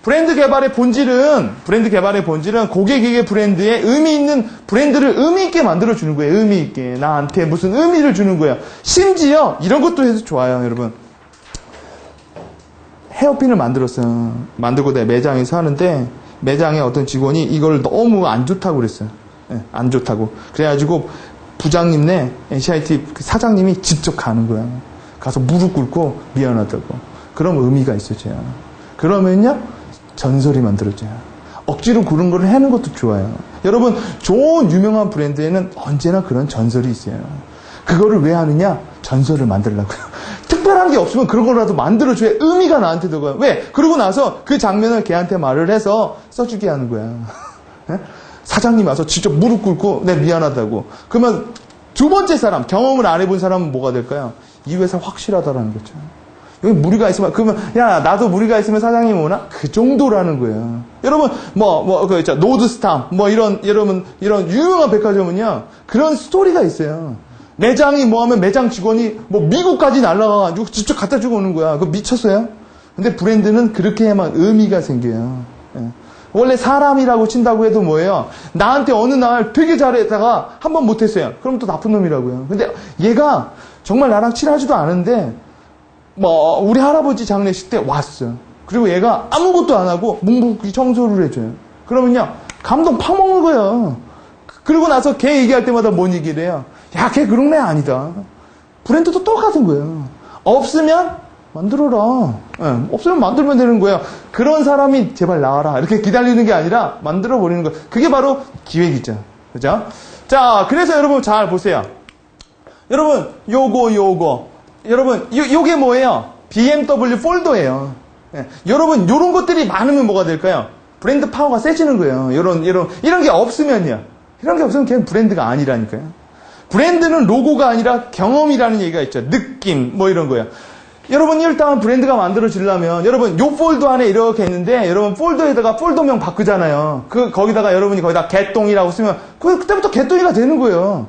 브랜드 개발의 본질은 고객에게 브랜드에 의미 있는 브랜드를 의미 있게 만들어주는 거예요. 의미 있게. 나한테 무슨 의미를 주는 거예요. 심지어 이런 것도 해서 좋아요, 여러분. 헤어핀을 만들었어요. 만들고 내 매장에서 하는데 매장의 어떤 직원이 이걸 너무 안 좋다고 그랬어요. 네, 안 좋다고. 그래가지고 부장님네 NCIT 사장님이 직접 가는 거야. 가서 무릎 꿇고 미안하다고. 그럼 의미가 있어져요. 그러면요 전설이 만들어져요. 억지로 그런 걸 하는 것도 좋아요. 여러분 좋은 유명한 브랜드에는 언제나 그런 전설이 있어요. 그거를 왜 하느냐? 전설을 만들려고요. 특별한 게 없으면 그런 거라도 만들어줘야 의미가 나한테 들어가요. 왜? 그러고 나서 그 장면을 걔한테 말을 해서 써주게 하는 거야. 사장님 와서 직접 무릎 꿇고 네 미안하다고. 그러면 두 번째 사람, 경험을 안 해본 사람은 뭐가 될까요? 이 회사 확실하다라는 거죠. 여기 무리가 있으면, 그러면, 야, 나도 무리가 있으면 사장님 오나? 그 정도라는 거예요. 여러분, 그거 있죠. 노드스탐, 여러분, 이런 유명한 백화점은요, 그런 스토리가 있어요. 매장이 하면 매장 직원이 미국까지 날아가가지고 직접 갖다 주고 오는 거야. 그거 미쳤어요? 근데 브랜드는 그렇게 해야만 의미가 생겨요. 예. 원래 사람이라고 친다고 해도 뭐예요? 나한테 어느 날 되게 잘했다가 한 번 못했어요. 그럼 또 나쁜 놈이라고요. 근데 얘가 정말 나랑 친하지도 않은데, 우리 할아버지 장례식 때 왔어요. 그리고 얘가 아무것도 안 하고 묵묵히 청소를 해줘요. 그러면요, 감동 파먹는 거예요. 그리고 나서 걔 얘기할 때마다 뭔 얘기를 해요? 야, 걔 그런 애 아니다. 브랜드도 똑같은 거예요. 없으면 만들어라. 네, 없으면 만들면 되는 거예요. 그런 사람이 제발 나와라. 이렇게 기다리는 게 아니라 만들어버리는 거예요. 그게 바로 기획이죠. 그죠? 자, 그래서 여러분 잘 보세요. 여러분, 여러분, 요게 뭐예요? BMW 폴더예요. 네, 여러분, 요런 것들이 많으면 뭐가 될까요? 브랜드 파워가 세지는 거예요. 이런 게 없으면요. 이런 게 없으면 걔는 브랜드가 아니라니까요. 브랜드는 로고가 아니라 경험이라는 얘기가 있죠. 느낌, 이런 거예요. 여러분, 일단 브랜드가 만들어지려면, 여러분, 요 폴더 안에 이렇게 있는데, 여러분, 폴더에다가 폴더명 바꾸잖아요. 거기다가 여러분이 거기다 개똥이라고 쓰면, 그때부터 개똥이가 되는 거예요.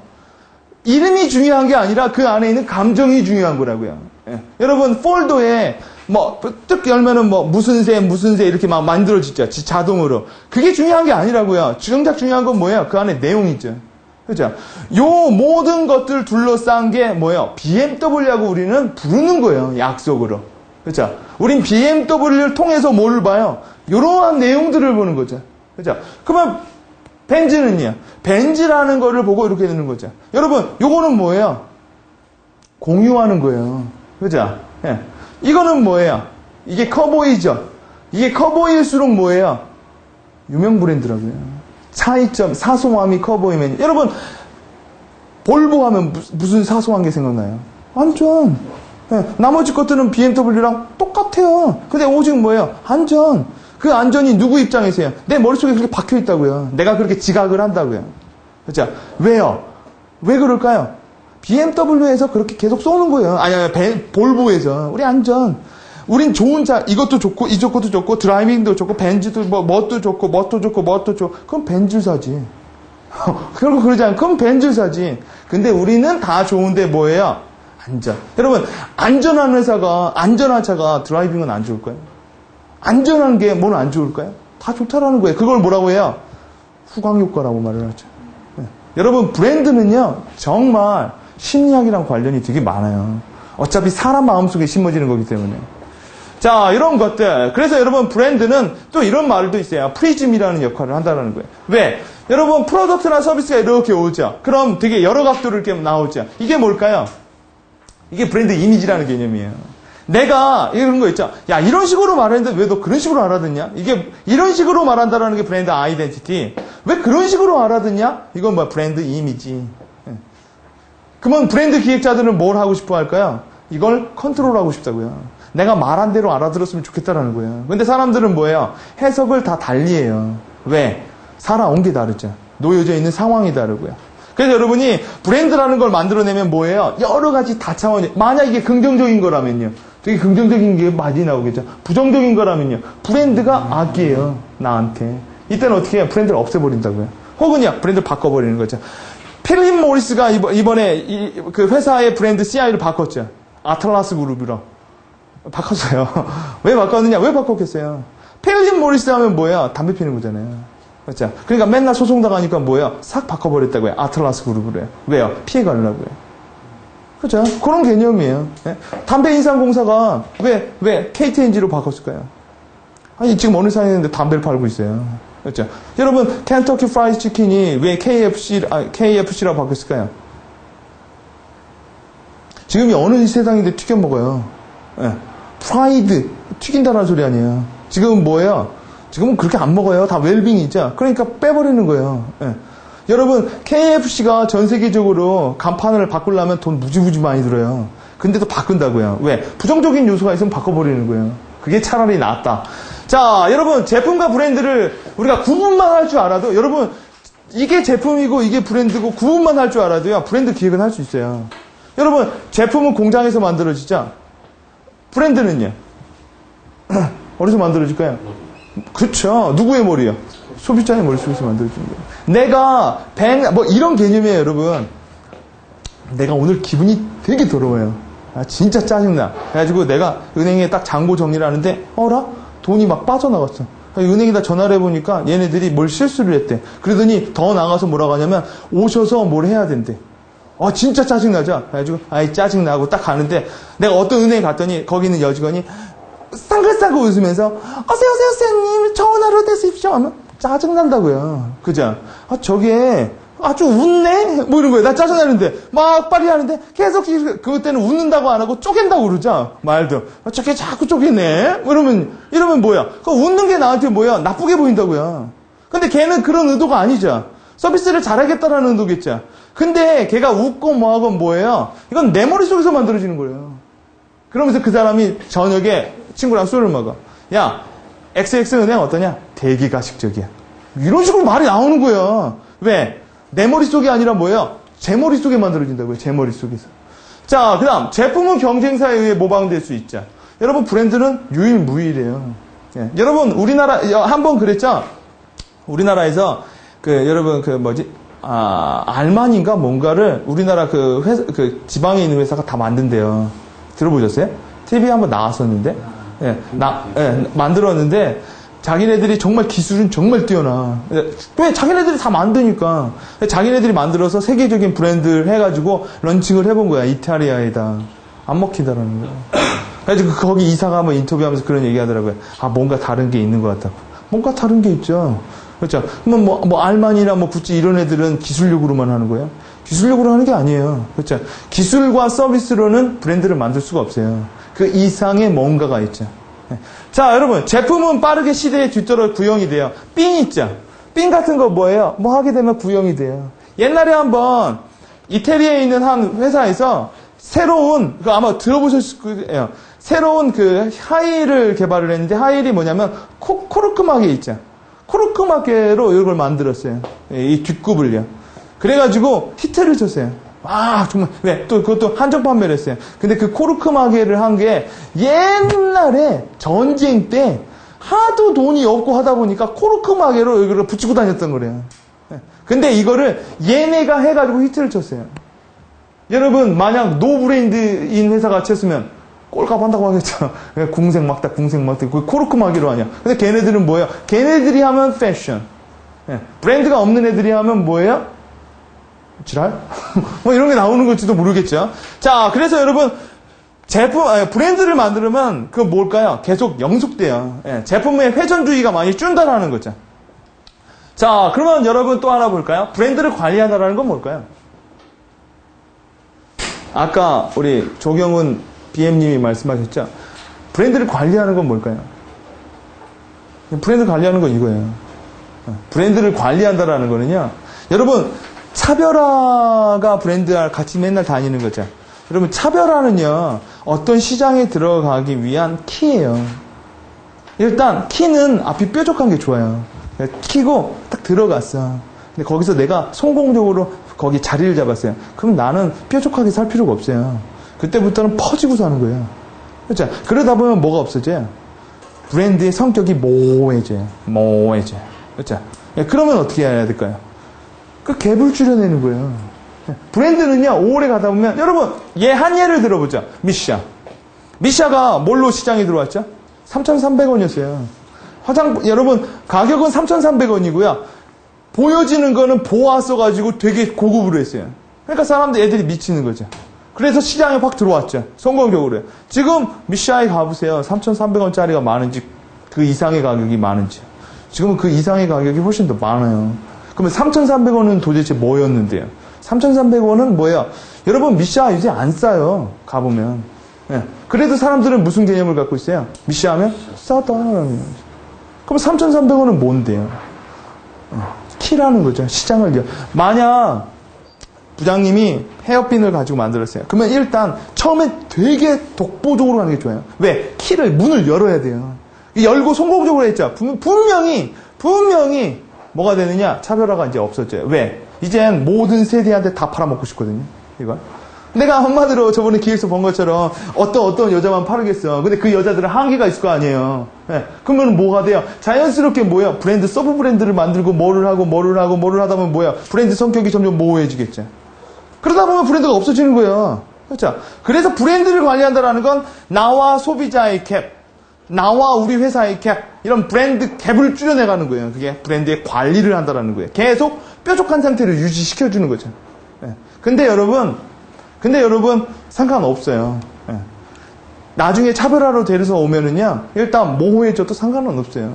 이름이 중요한 게 아니라 그 안에 있는 감정이 중요한 거라고요. 예. 여러분, 폴더에, 쭉 열면은 무슨 새 이렇게 막 만들어지죠. 자동으로. 그게 중요한 게 아니라고요. 정작 중요한 건 뭐예요? 그 안에 내용이죠. 그죠? 요 모든 것들 둘러싼 게 뭐예요? BMW라고 우리는 부르는 거예요. 약속으로. 그죠? 우린 BMW를 통해서 뭘 봐요? 이러한 내용들을 보는 거죠. 그죠? 그러면 벤츠는요? 벤츠라는 거를 보고 이렇게 되는 거죠. 여러분, 요거는 뭐예요? 공유하는 거예요. 그죠? 예. 이거는 뭐예요? 이게 커보이죠? 이게 커보일수록 뭐예요? 유명 브랜드라고요. 차이점, 사소함이 커 보이면, 여러분, 볼보 하면 무슨 사소한 게 생각나요? 안전. 네, 나머지 것들은 BMW랑 똑같아요. 근데 오직 뭐예요? 안전. 그 안전이 누구 입장에서요? 내 머릿속에 그렇게 박혀 있다고요. 내가 그렇게 지각을 한다고요. 그렇죠? 왜요? 왜 그럴까요? BMW에서 그렇게 계속 쏘는 거예요. 볼보에서. 우리 안전. 우린 좋은 차, 이것도 좋고, 이것도 좋고, 드라이빙도 좋고, 벤츠도 뭣도 좋고, 뭣도 좋고, 그럼 벤츠 사지. 그러고 그러잖아요. 그럼 벤츠 사지. 근데 우리는 다 좋은데 뭐예요? 안전. 여러분, 안전한 차가 드라이빙은 안 좋을까요? 안전한 게 뭐는 안 좋을까요? 다 좋다라는 거예요. 그걸 뭐라고 해요? 후광효과라고 말을 하죠. 네. 여러분, 브랜드는요, 정말 심리학이랑 관련이 되게 많아요. 어차피 사람 마음속에 심어지는 거기 때문에. 자, 이런 것들. 그래서 여러분, 브랜드는 또 이런 말도 있어요. 프리즘이라는 역할을 한다는 거예요. 왜? 여러분, 프로덕트나 서비스가 이렇게 오죠. 그럼 되게 여러 각도로 이렇게 나오죠. 이게 뭘까요? 이게 브랜드 이미지라는 개념이에요. 내가 이런 거 있죠. 야, 이런 식으로 말했는데 왜 너 그런 식으로 알아듣냐? 이게 이런 식으로 말한다는 게 브랜드 아이덴티티. 왜 그런 식으로 알아듣냐? 이건 브랜드 이미지. 그러면 브랜드 기획자들은 뭘 하고 싶어 할까요? 이걸 컨트롤하고 싶다고요. 내가 말한 대로 알아들었으면 좋겠다라는 거예요. 근데 사람들은 뭐예요? 해석을 다 달리해요. 왜? 살아온 게 다르죠. 놓여져 있는 상황이 다르고요. 그래서 여러분이 브랜드라는 걸 만들어내면 뭐예요? 여러 가지 다차원이. 만약 이게 긍정적인 거라면요. 되게 긍정적인 게 많이 나오겠죠. 부정적인 거라면요. 브랜드가 악이에요. 나한테. 이때는 어떻게 해요? 브랜드를 없애버린다고요. 혹은요. 브랜드를 바꿔버리는 거죠. 필립 모리스가 이번에 그 회사의 브랜드 CI를 바꿨죠. 아틀라스 그룹으로. 바꿨어요. 왜 바꿨느냐? 왜 바꿨겠어요? 필립 모리스 하면 뭐야? 담배 피는 거잖아요. 그렇죠? 그러니까 맨날 소송당하니까 뭐야? 싹 바꿔버렸다고요. 아틀라스 그룹으로요. 왜요? 피해가려고요. 그렇죠? 그런 개념이에요. 예? 담배 인상공사가 왜 KTNG로 바꿨을까요? 아니, 지금 어느 사이인데 담배를 팔고 있어요. 그렇죠? 여러분, 켄터키 프라이드 치킨이 왜 KFC라고 바뀌었을까요? 지금이 어느 세상인데 튀겨 먹어요. 예. 프라이드, 튀긴다는 소리 아니에요. 지금 뭐예요? 지금은 그렇게 안 먹어요. 다 웰빙이죠. 그러니까 빼버리는 거예요. 예. 여러분, KFC가 전 세계적으로 간판을 바꾸려면 돈 무지무지 많이 들어요. 근데도 바꾼다고요. 왜? 부정적인 요소가 있으면 바꿔버리는 거예요. 그게 차라리 낫다. 자, 여러분, 제품과 브랜드를 우리가 구분만 할 줄 알아도, 여러분, 이게 제품이고 이게 브랜드고 구분만 할 줄 알아도요, 브랜드 기획은 할 수 있어요. 여러분, 제품은 공장에서 만들어지죠? 브랜드는요? 어디서 만들어질까요? 그렇죠. 누구의 머리요? 소비자의 머릿속에서 만들어지는 거예요. 내가 뭐 이런 개념이에요, 여러분. 내가 오늘 기분이 되게 더러워요. 아, 진짜 짜증나. 그래가지고 내가 은행에 딱 잔고 정리를 하는데, 어라? 돈이 막 빠져나갔어. 은행에다 전화를 해보니까 얘네들이 뭘 실수를 했대. 그러더니 더 나가서 뭐라고 하냐면, 오셔서 뭘 해야 된대. 진짜 짜증나죠? 그래가지고, 아이, 짜증나고 딱 가는데, 내가 어떤 은행에 갔더니, 거기 있는 여직원이, 쌍글쌍글 웃으면서, 어서오세요, 선생님, 전화로 되십시오. 하면, 짜증난다고요. 그죠? 저게, 아주 웃네? 뭐 이런 거예요. 나 짜증나는데, 막 빨리 하는데, 계속, 그때는 웃는다고 안 하고 쪼갠다고 그러죠? 말도. 저게 자꾸 쪼개네? 뭐 이러면 뭐야? 그 웃는 게 나한테 뭐야? 나쁘게 보인다고요. 근데 걔는 그런 의도가 아니죠. 서비스를 잘하겠다라는 의도겠죠. 근데 걔가 웃고 뭐하고 뭐예요? 이건 내 머릿속에서 만들어지는 거예요. 그러면서 그 사람이 저녁에 친구랑 술을 먹어. 야, XX은행 어떠냐? 되게 가식적이야. 이런 식으로 말이 나오는 거예요. 왜? 내 머릿속이 아니라 뭐예요? 제 머릿속에 만들어진다고요. 제 머릿속에서. 자, 그 다음 제품은 경쟁사에 의해 모방될 수 있죠. 여러분, 브랜드는 유일무이해요. 예. 여러분, 우리나라 한번 그랬죠? 우리나라에서 여러분 알만인가 뭔가를 우리나라 지방에 있는 회사가 다 만든대요. 들어보셨어요? TV에 한번 나왔었는데, 만들었는데, 자기네들이 정말 기술은 정말 뛰어나. 왜? 자기네들이 다 만드니까. 자기네들이 만들어서 세계적인 브랜드를 해가지고 런칭을 해본 거야. 이탈리아에다. 안 먹히더라는 거야. 그래서 거기 이사가 한번 인터뷰하면서 그런 얘기 하더라고요. 뭔가 다른 게 있는 것 같다고. 뭔가 다른 게 있죠. 그렇죠. 그러면 알만이나 구찌 이런 애들은 기술력으로만 하는 거예요. 기술력으로 하는 게 아니에요. 그렇죠. 기술과 서비스로는 브랜드를 만들 수가 없어요. 그 이상의 뭔가가 있죠. 자, 여러분, 제품은 빠르게 시대에 뒤떨어 구형이 돼요. 삥 있죠? 삥 같은 거 뭐예요? 뭐 하게 되면 구형이 돼요. 옛날에 한번 이태리에 있는 한 회사에서 새로운, 아마 들어보셨을 거예요. 새로운 하이힐을 개발을 했는데, 하이힐이 뭐냐면, 코르크마개 있죠? 코르크마개로 이걸 만들었어요. 이 뒷굽을요. 그래가지고 히트를 쳤어요. 정말. 왜? 또 그것도 한정 판매를 했어요. 근데 그 코르크마개를 한 게 옛날에 전쟁 때 하도 돈이 없고 하다 보니까 코르크마개로 이거를 붙이고 다녔던 거래요. 근데 이거를 얘네가 해가지고 히트를 쳤어요. 여러분, 만약 노브랜드인 회사가 쳤으면 꼴값 한다고 하겠죠. 궁색 막다. 그 코르크마개로 하냐. 근데 걔네들은 뭐예요? 걔네들이 하면 패션. 브랜드가 없는 애들이 하면 뭐예요? 지랄? 뭐 이런 게 나오는 걸지도 모르겠죠. 자, 그래서 여러분, 브랜드를 만들면 그거 뭘까요? 계속 영속돼요. 제품의 회전주의가 많이 준다라는 거죠. 자, 그러면 여러분 또 하나 볼까요? 브랜드를 관리한다라는 건 뭘까요? 아까 우리 조경훈 BM님이 말씀하셨죠? 브랜드를 관리하는 건 뭘까요? 브랜드 관리하는 건 이거예요. 브랜드를 관리한다라는 거는요, 여러분, 차별화가 브랜드와 같이 맨날 다니는 거죠. 여러분, 차별화는요, 어떤 시장에 들어가기 위한 키예요. 일단, 키는 앞이 뾰족한 게 좋아요. 키고 딱 들어갔어. 근데 거기서 내가 성공적으로 거기 자리를 잡았어요. 그럼 나는 뾰족하게 살 필요가 없어요. 그때부터는 퍼지고 사는 거예요. 그렇죠? 그러다 보면 뭐가 없어져요? 브랜드의 성격이 모호해져요. 그렇죠? 그러면 어떻게 해야 될까요? 갭을 줄여내는 거예요. 브랜드는요, 오래 가다 보면, 여러분, 한 예를 들어보죠. 미샤가 뭘로 시장에 들어왔죠? 3,300원이었어요. 여러분, 가격은 3,300원이고요. 보여지는 거는 보아 써가지고 되게 고급으로 했어요. 그러니까 애들이 미치는 거죠. 그래서 시장에 확 들어왔죠. 성공적으로요. 지금 미샤에 가보세요. 3,300원짜리가 많은지, 그 이상의 가격이 많은지. 지금은 그 이상의 가격이 훨씬 더 많아요. 그러면 3,300원은 도대체 뭐였는데요? 3,300원은 뭐예요? 여러분, 미샤 요새 안 싸요. 가보면. 예. 그래도 사람들은 무슨 개념을 갖고 있어요? 미샤 하면 싸다. 그럼 3,300원은 뭔데요? 키라는 거죠. 시장을. 만약 부장님이 헤어핀을 가지고 만들었어요. 그러면 일단 처음에 되게 독보적으로 가는 게 좋아요. 왜? 문을 열어야 돼요. 열고 성공적으로 했죠. 분명히 뭐가 되느냐? 차별화가 이제 없어져요. 왜? 이젠 모든 세대한테 다 팔아먹고 싶거든요. 이거. 내가 한마디로 저번에 기획서 본 것처럼 어떤 여자만 팔겠어. 근데 그 여자들은 한계가 있을 거 아니에요. 네. 그러면 뭐가 돼요? 자연스럽게 뭐예요? 브랜드, 서브 브랜드를 만들고 뭐를 하다 보면 뭐예요? 브랜드 성격이 점점 모호해지겠죠. 그러다 보면 브랜드가 없어지는 거예요. 그렇죠? 그래서 브랜드를 관리한다는 건 나와 소비자의 갭, 나와 우리 회사의 갭, 이런 브랜드 갭을 줄여내가는 거예요. 그게 브랜드의 관리를 한다는 거예요. 계속 뾰족한 상태를 유지시켜주는 거죠. 네. 근데 여러분, 상관없어요. 네. 나중에 차별화로 데려서 오면은요, 일단 모호해져도 상관은 없어요.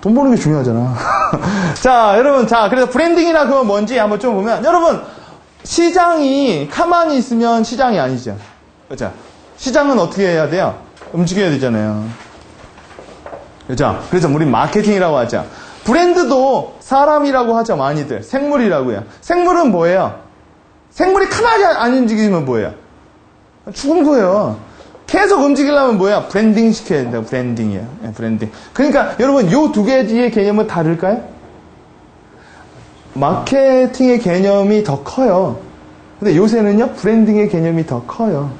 돈 버는 게 중요하잖아. 자, 여러분, 그래서 브랜딩이나 그건 뭔지 한번 좀 보면, 여러분, 시장이 가만히 있으면 시장이 아니죠. 그렇죠? 시장은 어떻게 해야 돼요? 움직여야 되잖아요. 그렇죠? 그래서 우리 마케팅이라고 하죠. 브랜드도 사람이라고 하죠, 많이들. 생물이라고요. 생물은 뭐예요? 생물이 가만히 안 움직이면 뭐예요? 죽은 거예요. 계속 움직이려면 뭐야? 브랜딩 시켜야 된다. 브랜딩이에요. 네, 브랜딩. 그러니까 여러분, 요 두 개의 개념은 다를까요? 마케팅의 개념이 더 커요. 근데 요새는요, 브랜딩의 개념이 더 커요.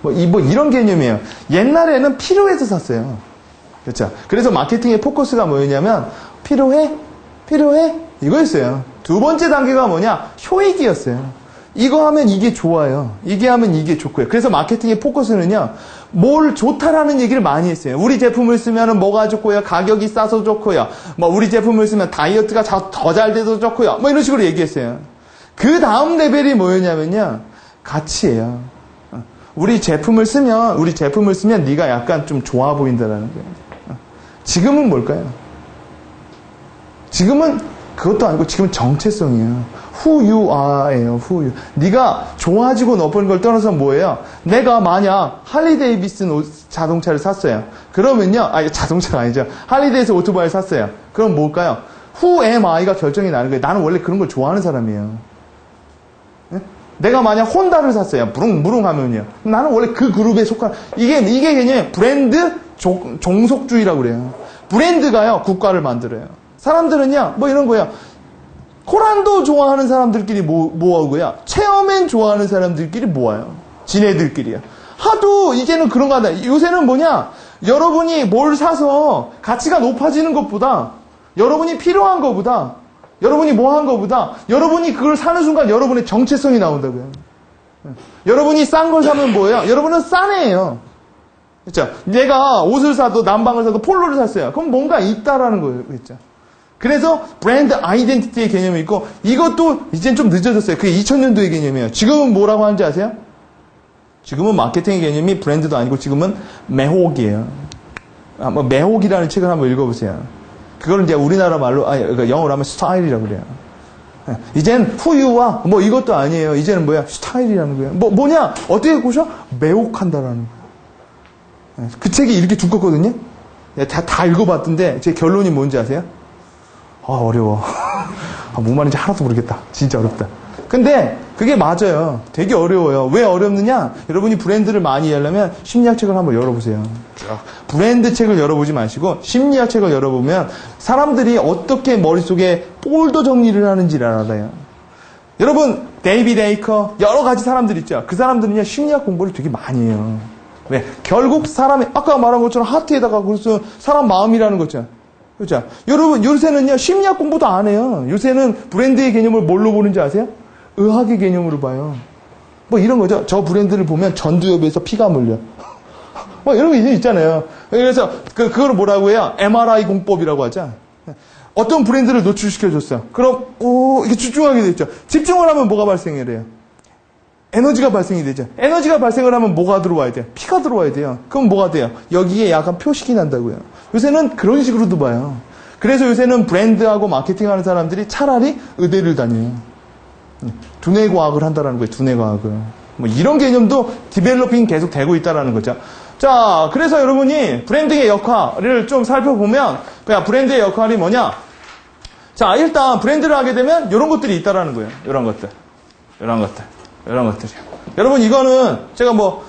뭐 이런 개념이에요. 옛날에는 필요해서 샀어요. 그렇죠? 그래서 마케팅의 포커스가 뭐였냐면, 필요해? 이거였어요. 두 번째 단계가 뭐냐? 효익이었어요. 이거 하면 이게 좋아요. 이게 하면 이게 좋고요. 그래서 마케팅의 포커스는요, 뭘 좋다라는 얘기를 많이 했어요. 우리 제품을 쓰면 뭐가 좋고요. 가격이 싸서 좋고요. 우리 제품을 쓰면 다이어트가 더 잘 돼서 좋고요. 이런 식으로 얘기했어요. 그 다음 레벨이 뭐였냐면요, 가치예요. 우리 제품을 쓰면 네가 약간 좀 좋아 보인다라는 거예요. 지금은 뭘까요? 지금은 그것도 아니고 지금은 정체성이에요. Who you are예요. Who you. 네가 좋아지고 나쁜 걸 떠나서 뭐예요? 내가 만약 할리 데이비슨 자동차를 샀어요. 그러면요, 자동차가 아니죠. 할리데이비슨 오토바이를 샀어요. 그럼 뭘까요? Who am I가 결정이 나는 거예요. 나는 원래 그런 걸 좋아하는 사람이에요. 네? 내가 만약 혼다를 샀어요. 무릉 하면요. 나는 원래 그 그룹에 속한, 이게 그냥 브랜드 종속주의라고 그래요. 브랜드가요, 국가를 만들어요. 사람들은요, 이런 거예요. 코란도 좋아하는 사람들끼리 모으고요. 체어맨 좋아하는 사람들끼리 모아요. 지네들끼리요. 하도 이제는 그런 거 하다. 요새는 뭐냐? 여러분이 뭘 사서 가치가 높아지는 것보다, 여러분이 필요한 것보다, 여러분이 뭐 한 것보다, 여러분이 그걸 사는 순간 여러분의 정체성이 나온다고요. 여러분이 싼 걸 사면 뭐예요? 여러분은 싼 애예요. 그렇죠? 내가 옷을 사도 남방을 사도 폴로를 샀어요. 그럼 뭔가 있다라는 거예요. 그렇죠? 그래서 브랜드 아이덴티티의 개념이 있고, 이것도 이젠 좀 늦어졌어요. 그게 2000년도의 개념이에요. 지금은 뭐라고 하는지 아세요? 지금은 마케팅의 개념이 브랜드도 아니고 지금은 매혹이에요. 매혹이라는 책을 한번 읽어보세요. 그거는 이제 우리나라 말로, 그러니까 영어로 하면 스타일이라고 그래요. 이젠 후유와 이것도 아니에요. 이제는 뭐야? 스타일이라는 거예요. 뭐냐? 어떻게 꼬셔? 매혹한다라는 거예요. 그 책이 이렇게 두껍거든요. 다 읽어봤던데 제 결론이 뭔지 아세요? 어려워. 뭔 말인지 하나도 모르겠다. 진짜 어렵다. 근데 그게 맞아요. 되게 어려워요. 왜 어렵느냐? 여러분이 브랜드를 많이 하려면 심리학 책을 한번 열어보세요. 브랜드 책을 열어보지 마시고 심리학 책을 열어보면 사람들이 어떻게 머릿속에 폴더 정리를 하는지를 알아요. 여러분, 데이비드 에이커, 여러 가지 사람들 있죠. 그 사람들은요, 심리학 공부를 되게 많이 해요. 왜? 결국 사람의, 아까 말한 것처럼 하트에다가 그래서 사람 마음이라는 거죠. 그렇죠? 여러분, 요새는요, 심리학 공부도 안 해요. 요새는 브랜드의 개념을 뭘로 보는지 아세요? 의학의 개념으로 봐요. 이런 거죠. 저 브랜드를 보면 전두엽에서 피가 물려. 뭐 이런 게 있잖아요. 그래서 그걸 뭐라고 해요? MRI 공법이라고 하죠. 어떤 브랜드를 노출시켜줬어요. 그럼 이렇게 집중하게 되죠. 집중을 하면 뭐가 발생해야 돼요? 에너지가 발생이 되죠. 에너지가 발생을 하면 뭐가 들어와야 돼요? 피가 들어와야 돼요. 그럼 뭐가 돼요? 여기에 약간 표식이 난다고요. 요새는 그런 식으로도 봐요. 그래서 요새는 브랜드하고 마케팅하는 사람들이 차라리 의대를 다녀요. 두뇌 과학을 한다라는 거예요. 두뇌 과학을. 뭐 이런 개념도 디벨로핑 계속 되고 있다라는 거죠. 자, 그래서 여러분이 브랜딩의 역할을 좀 살펴보면 그냥 브랜드의 역할이 뭐냐? 자, 일단 브랜드를 하게 되면 이런 것들이 있다라는 거예요. 이런 것들이요. 여러분 이거는 제가 뭐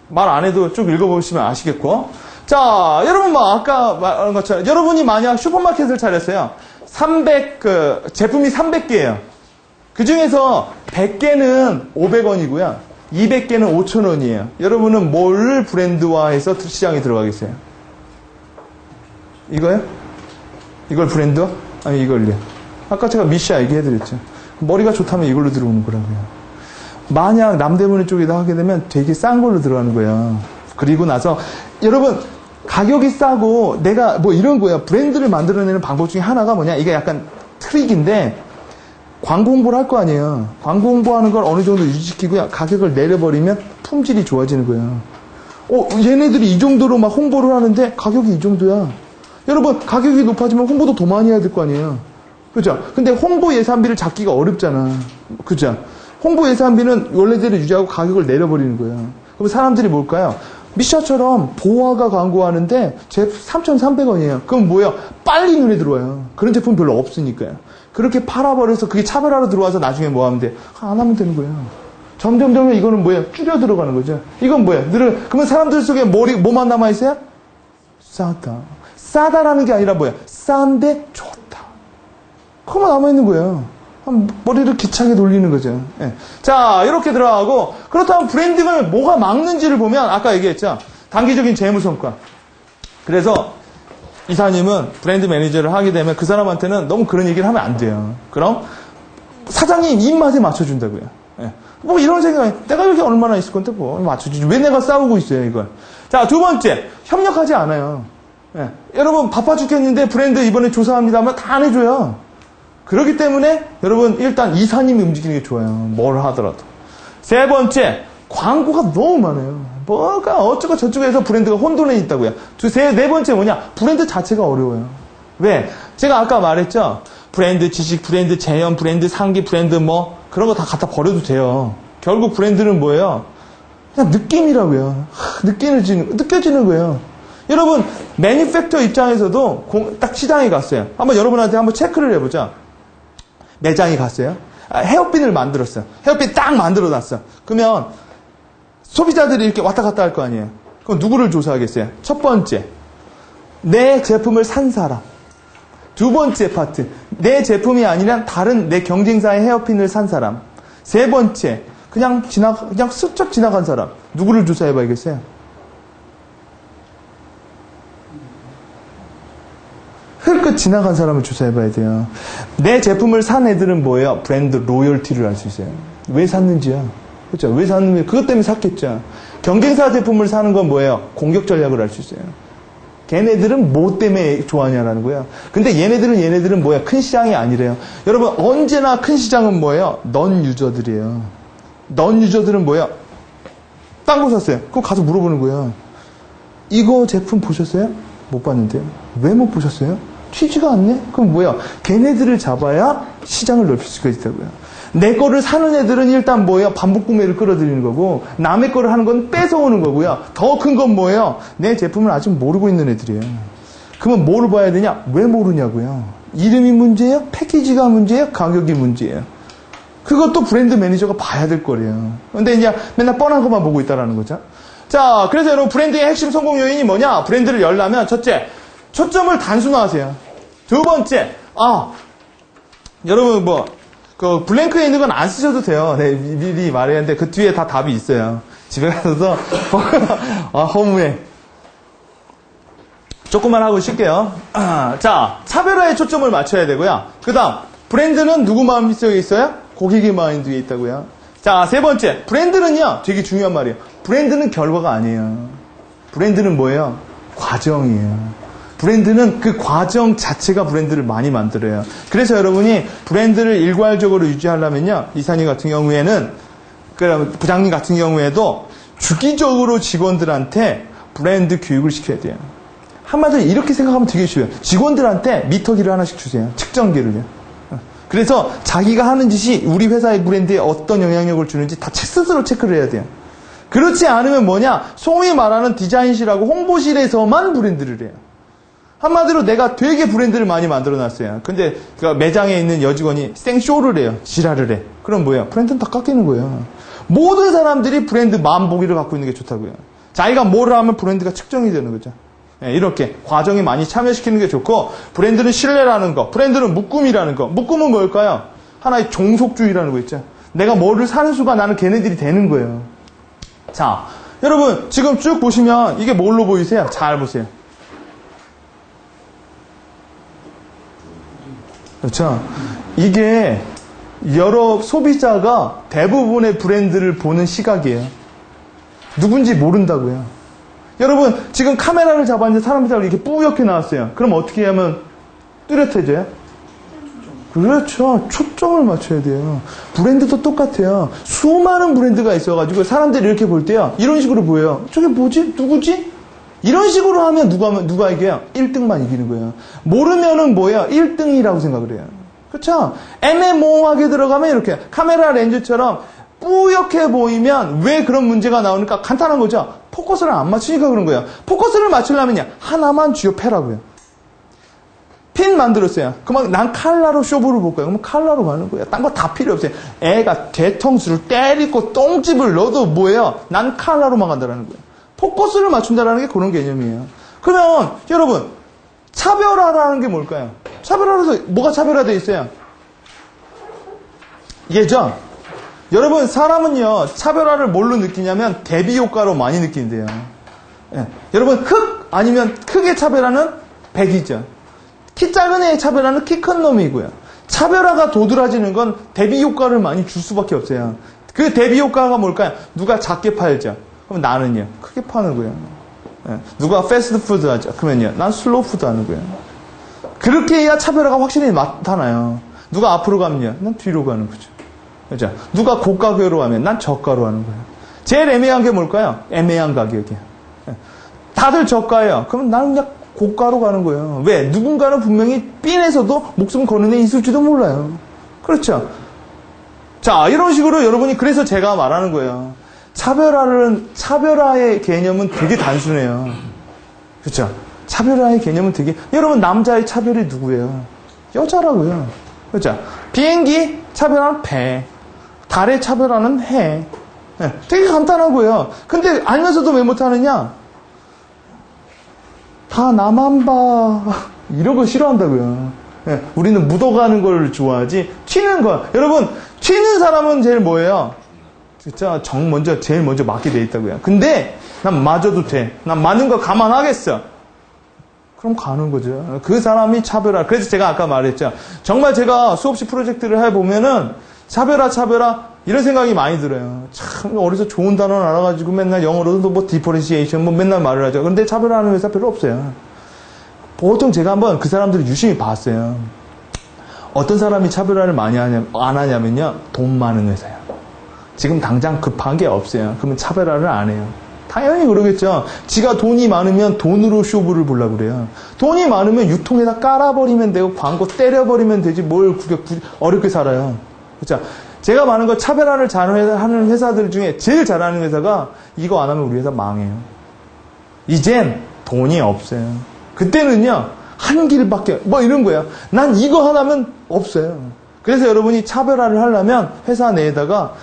말 안 해도 쭉 읽어보시면 아시겠고. 자, 여러분 뭐 아까 말한 것처럼 여러분이 만약 슈퍼마켓을 차렸어요. 제품이 300개예요. 그 중에서 100개는 500원이고요. 200개는 5,000원이에요. 여러분은 뭘 브랜드화해서 시장에 들어가겠어요? 이거요? 이걸 브랜드화? 아니 이걸요. 아까 제가 미샤 얘기해드렸죠. 머리가 좋다면 이걸로 들어오는 거라고요. 만약 남대문의 쪽에다 하게 되면 되게 싼 걸로 들어가는 거예요. 그리고 나서 여러분 가격이 싸고 내가 뭐 이런 거야. 브랜드를 만들어내는 방법 중에 하나가 뭐냐. 이게 약간 트릭인데 광고 홍보를 할 거 아니에요. 광고 홍보하는 걸 어느 정도 유지시키고요. 가격을 내려버리면 품질이 좋아지는 거예요. 얘네들이 이 정도로 막 홍보를 하는데 가격이 이 정도야. 여러분 가격이 높아지면 홍보도 더 많이 해야 될 거 아니에요. 그죠? 근데 홍보 예산비를 잡기가 어렵잖아. 그죠? 홍보 예산비는 원래대로 유지하고 가격을 내려버리는 거예요. 그럼 사람들이 뭘까요? 미샤처럼 보아가 광고하는데 3,300원이에요. 그럼 뭐예요? 빨리 눈에 들어와요. 그런 제품 별로 없으니까요. 그렇게 팔아버려서 그게 차별화로 들어와서 나중에 뭐 하면 돼? 안 하면 되는 거예요. 점점 이거는 뭐예요? 줄여 들어가는 거죠. 이건 뭐예요? 그러면 사람들 속에 뭐만 남아있어요? 싸다. 싸다라는 게 아니라 뭐예요? 싼데 좋다. 그거만 남아있는 거예요. 머리를 기차게 돌리는 거죠. 예. 자, 이렇게 들어가고, 그렇다면 브랜딩을 뭐가 막는지를 보면, 아까 얘기했죠. 단기적인 재무성과. 그래서, 이사님은 브랜드 매니저를 하게 되면 그 사람한테는 너무 그런 얘기를 하면 안 돼요. 그럼, 사장님 입맛에 맞춰준다고요. 예. 뭐 이런 생각이, 내가 여기 얼마나 있을 건데 뭐, 맞춰주지. 왜 내가 싸우고 있어요, 이걸. 자, 두 번째, 협력하지 않아요. 예. 여러분, 바빠 죽겠는데 브랜드 이번에 조사합니다 하면 다 안 해줘요. 그렇기 때문에 여러분 일단 이사님이 움직이는 게 좋아요. 뭘 하더라도. 세 번째, 광고가 너무 많아요. 뭐가 어쩌고 저쩌고 해서 브랜드가 혼돈에 있다고요. 네 번째 뭐냐? 브랜드 자체가 어려워요. 왜? 제가 아까 말했죠. 브랜드 지식, 브랜드 재현, 브랜드 상기, 브랜드 뭐 그런 거 다 갖다 버려도 돼요. 결국 브랜드는 뭐예요? 그냥 느낌이라고요. 느껴지는 거예요. 여러분 매니팩처 입장에서도 딱 시장에 갔어요. 한번 여러분한테 한번 체크를 해보자. 매장에 갔어요. 헤어핀을 만들었어요. 헤어핀 딱 만들어놨어. 그러면 소비자들이 이렇게 왔다 갔다 할 거 아니에요. 그럼 누구를 조사하겠어요? 첫 번째, 내 제품을 산 사람. 두 번째 파트, 내 제품이 아니라 다른 내 경쟁사의 헤어핀을 산 사람. 세 번째, 그냥 슬쩍 지나간 사람. 누구를 조사해봐야겠어요? 흘끗 지나간 사람을 조사해봐야 돼요. 내 제품을 산 애들은 뭐예요? 브랜드 로열티를 알 수 있어요. 왜 샀는지요. 그렇죠? 왜 샀는지 그것 때문에 샀겠죠. 경쟁사 제품을 사는 건 뭐예요? 공격 전략을 알 수 있어요. 걔네들은 뭐 때문에 좋아하냐라는 거예요. 근데 얘네들은 뭐야? 큰 시장이 아니래요. 여러분 언제나 큰 시장은 뭐예요? 넌 유저들이에요. 넌 유저들은 뭐예요? 딴 거 샀어요. 그거 가서 물어보는 거예요. 이거 제품 보셨어요? 못 봤는데요. 왜 못 보셨어요? 튀지가 않네? 그럼 뭐야? 걔네들을 잡아야 시장을 넓힐 수가 있다고요. 내 거를 사는 애들은 일단 뭐예요? 반복 구매를 끌어들이는 거고, 남의 거를 하는 건 뺏어오는 거고요. 더 큰 건 뭐예요? 내 제품을 아직 모르고 있는 애들이에요. 그러면 뭐를 봐야 되냐? 왜 모르냐고요. 이름이 문제예요? 패키지가 문제예요? 가격이 문제예요? 그것도 브랜드 매니저가 봐야 될 거래요. 근데 이제 맨날 뻔한 것만 보고 있다라는 거죠. 자, 그래서 여러분 브랜드의 핵심 성공 요인이 뭐냐? 브랜드를 열려면 첫째, 초점을 단순화하세요. 두 번째, 여러분 그 블랭크에 있는 건 안 쓰셔도 돼요. 네, 미리 말했는데 그 뒤에 다 답이 있어요. 집에 가서 허무해. 조금만 하고 쉴게요. 자, 차별화에 초점을 맞춰야 되고요. 그 다음, 브랜드는 누구 마음속에 있어요? 고객의 마인드에 있다고요. 자, 세 번째, 브랜드는요, 되게 중요한 말이에요. 브랜드는 결과가 아니에요. 브랜드는 뭐예요? 과정이에요. 브랜드는 그 과정 자체가 브랜드를 많이 만들어요. 그래서 여러분이 브랜드를 일괄적으로 유지하려면요, 이사님 같은 경우에는, 부장님 같은 경우에도 주기적으로 직원들한테 브랜드 교육을 시켜야 돼요. 한마디로 이렇게 생각하면 되게 쉬워요. 직원들한테 미터기를 하나씩 주세요. 측정기를요. 그래서 자기가 하는 짓이 우리 회사의 브랜드에 어떤 영향력을 주는지 다 스스로 체크를 해야 돼요. 그렇지 않으면 뭐냐? 소위 말하는 디자인실하고 홍보실에서만 브랜드를 해요. 한마디로 내가 되게 브랜드를 많이 만들어놨어요. 근데 그 매장에 있는 여직원이 생쇼를 해요. 지랄을 해. 그럼 뭐예요? 브랜드는 다 깎이는 거예요. 모든 사람들이 브랜드 만보기를 갖고 있는 게 좋다고요. 자기가 뭘 하면 브랜드가 측정이 되는 거죠. 네, 이렇게 과정이 많이 참여시키는 게 좋고, 브랜드는 신뢰라는 거, 브랜드는 묶음이라는 거. 묶음은 뭘까요? 하나의 종속주의라는 거 있죠. 내가 뭐를 사는 순간 나는 걔네들이 되는 거예요. 자, 여러분 지금 쭉 보시면 이게 뭘로 보이세요? 잘 보세요. 그렇죠? 이게 여러 소비자가 대부분의 브랜드를 보는 시각이에요. 누군지 모른다고요. 여러분 지금 카메라를 잡았는데 사람들이 이렇게 뿌옇게 나왔어요. 그럼 어떻게 하면 뚜렷해져요? 그렇죠. 초점을 맞춰야 돼요. 브랜드도 똑같아요. 수많은 브랜드가 있어가지고 사람들이 이렇게 볼 때요, 이런 식으로 보여요. 저게 뭐지? 누구지? 이런 식으로 하면 누가 이겨요? 1등만 이기는 거예요. 모르면은 뭐예요? 1등이라고 생각을 해요. 그렇죠? 애매모호하게 들어가면 이렇게 카메라 렌즈처럼 뿌옇게 보이면 왜 그런 문제가 나오니까 간단한 거죠. 포커스를 안 맞추니까 그런 거예요. 포커스를 맞추려면요, 하나만 쥐어 패라고요. 핀 만들었어요. 그만 난 칼라로 쇼부를 볼 거예요. 그러면 칼라로 가는 거예요. 딴 거 다 필요 없어요. 애가 뒤통수를 때리고 똥집을 넣어도 뭐예요? 난 칼라로만 간다라는 거예요. 포커스를 맞춘다라는 게 그런 개념이에요. 그러면 여러분 차별화라는 게 뭘까요? 차별화라서 뭐가 차별화되어 있어요? 얘죠. 여러분 사람은요 차별화를 뭘로 느끼냐면 대비 효과로 많이 느낀대요. 예. 여러분 흑 아니면 크게 차별화는 백이죠. 키 작은 애의 차별화는 키 큰 놈이고요. 차별화가 도드라지는 건 대비 효과를 많이 줄 수밖에 없어요. 그 대비 효과가 뭘까요? 누가 작게 팔죠. 그럼 나는요 크게 파는 거예요. 예. 누가 패스트푸드 하죠. 그러면요 난 슬로우푸드 하는 거예요. 그렇게 해야 차별화가 확실히 나타나요. 누가 앞으로 가면요 난 뒤로 가는 거죠. 그렇죠? 누가 고가격으로 하면 난 저가로 하는 거예요. 제일 애매한 게 뭘까요? 애매한 가격이에요. 예. 다들 저가예요. 그러면 나는 그냥 고가로 가는 거예요. 왜? 누군가는 분명히 삔에서도 목숨 거는 애 있을지도 몰라요. 그렇죠? 자, 이런 식으로 여러분이 그래서 제가 말하는 거예요. 차별화의 개념은 되게 단순해요. 그렇죠? 차별화의 개념은 되게, 여러분 남자의 차별이 누구예요? 여자라고요. 그렇죠? 비행기 차별화는 배, 달의 차별화는 해. 네, 되게 간단한 거예요. 근데 알면서도 왜 못하느냐? 다 나만 봐. 이런 거 싫어한다고요. 네, 우리는 묻어가는 걸 좋아하지 튀는 거. 여러분 튀는 사람은 제일 뭐예요? 진짜 제일 먼저 맞게 돼 있다고요. 근데 난 맞아도 돼. 난 맞는 거 감안하겠어. 그럼 가는 거죠. 그 사람이 차별화. 그래서 제가 아까 말했죠. 정말 제가 수없이 프로젝트를 해보면은 차별화 이런 생각이 많이 들어요. 참 어디서 좋은 단어를 알아가지고 맨날 영어로도 뭐 디퍼런시에이션 뭐 맨날 말을 하죠. 그런데 차별화하는 회사 별로 없어요. 보통 제가 한번 그 사람들을 유심히 봤어요. 어떤 사람이 차별화를 많이 안 하냐면요, 돈 많은 회사예요. 지금 당장 급한 게 없어요. 그러면 차별화를 안 해요. 당연히 그러겠죠. 지가 돈이 많으면 돈으로 쇼부를 보려고 그래요. 돈이 많으면 유통에다 깔아버리면 되고 광고 때려버리면 되지 뭘 어렵게 살아요. 그렇죠? 제가 많은 거 차별화를 잘하는 회사들 중에 제일 잘하는 회사가 이거 안 하면 우리 회사 망해요. 이젠 돈이 없어요. 그때는요 한 길밖에 뭐 이런 거예요. 난 이거 하나면 없어요. 그래서 여러분이 차별화를 하려면 회사 내에다가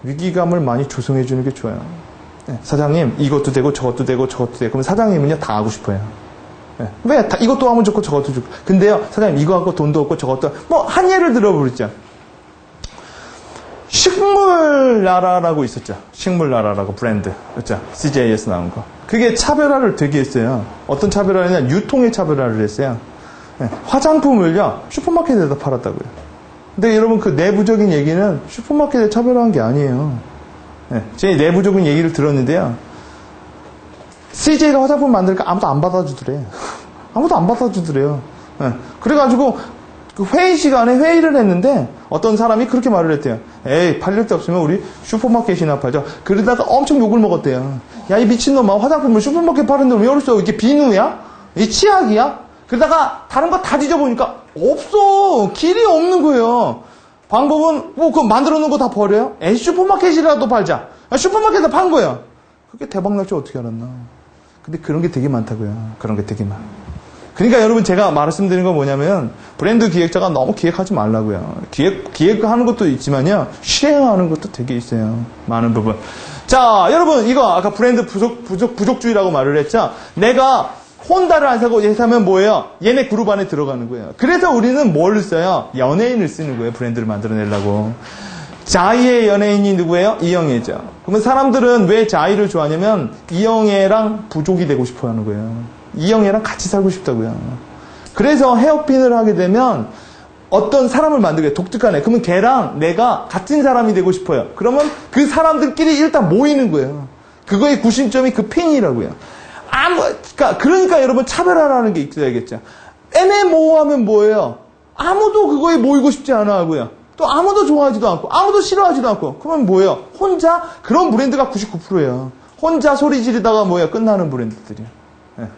위기감을 많이 조성해 주는 게 좋아요. 네, 사장님 이것도 되고 저것도 되고 저것도 되고. 그럼 사장님은요 다 하고 싶어요. 네, 왜? 다 이것도 하면 좋고 저것도 좋고. 근데요 사장님 이거 하고 돈도 없고 저것도 뭐 한 예를 들어보자. 식물나라라고 있었죠. 식물나라라고 브랜드. 그렇죠? CJ에서 나온 거. 그게 차별화를 되게 했어요. 어떤 차별화냐? 유통의 차별화를 했어요. 네, 화장품을요 슈퍼마켓에다 팔았다고요. 근데 여러분 그 내부적인 얘기는 슈퍼마켓에 차별화한 게 아니에요. 네, 제 내부적인 얘기를 들었는데요. CJ가 화장품 만드니까 아무도 안 받아주더래. 아무도 안 받아주더래요. 예. 그래가지고 그 회의 시간에 회의를 했는데 어떤 사람이 그렇게 말을 했대요. 에이, 팔릴 데 없으면 우리 슈퍼마켓이나 팔죠. 그러다가 엄청 욕을 먹었대요. 야, 이 미친놈아, 화장품을 슈퍼마켓 파는데 왜 어딨어? 이게 비누야? 이 치약이야? 그러다가 다른 거 다 뒤져보니까 없어. 길이 없는 거예요. 방법은 뭐 그거 만들어 놓은 거 다 버려요? 에이, 슈퍼마켓이라도 팔자. 슈퍼마켓에서 판 거예요. 그게 대박 날 줄 어떻게 알았나. 근데 그런 게 되게 많다고요. 그런 게 되게 많아. 그러니까 여러분 제가 말씀드리는 건 뭐냐면 브랜드 기획자가 너무 기획하지 말라고요. 기획하는 것도 있지만요. 실행하는 것도 되게 있어요. 많은 부분. 자, 여러분 이거 아까 브랜드 부족주의라고 말을 했죠. 내가 혼다를 안 사고 얘 사면 뭐예요? 얘네 그룹 안에 들어가는 거예요. 그래서 우리는 뭘 써요? 연예인을 쓰는 거예요. 브랜드를 만들어내려고. 자이의 연예인이 누구예요? 이영애죠. 그러면 사람들은 왜 자이를 좋아하냐면 이영애랑 부족이 되고 싶어 하는 거예요. 이영애랑 같이 살고 싶다고요. 그래서 헤어핀을 하게 되면 어떤 사람을 만들게 독특한 애. 그러면 걔랑 내가 같은 사람이 되고 싶어요. 그러면 그 사람들끼리 일단 모이는 거예요. 그거의 구심점이 그 핀이라고요. 그러니까 여러분 차별화라는 게 있어야겠죠. 애매모호하면 뭐예요? 아무도 그거에 모이고 싶지 않아 하고요. 또 아무도 좋아하지도 않고 아무도 싫어하지도 않고 그러면 뭐예요? 혼자 그런 브랜드가 99%예요. 혼자 소리 지르다가 뭐예요? 끝나는 브랜드들이에요.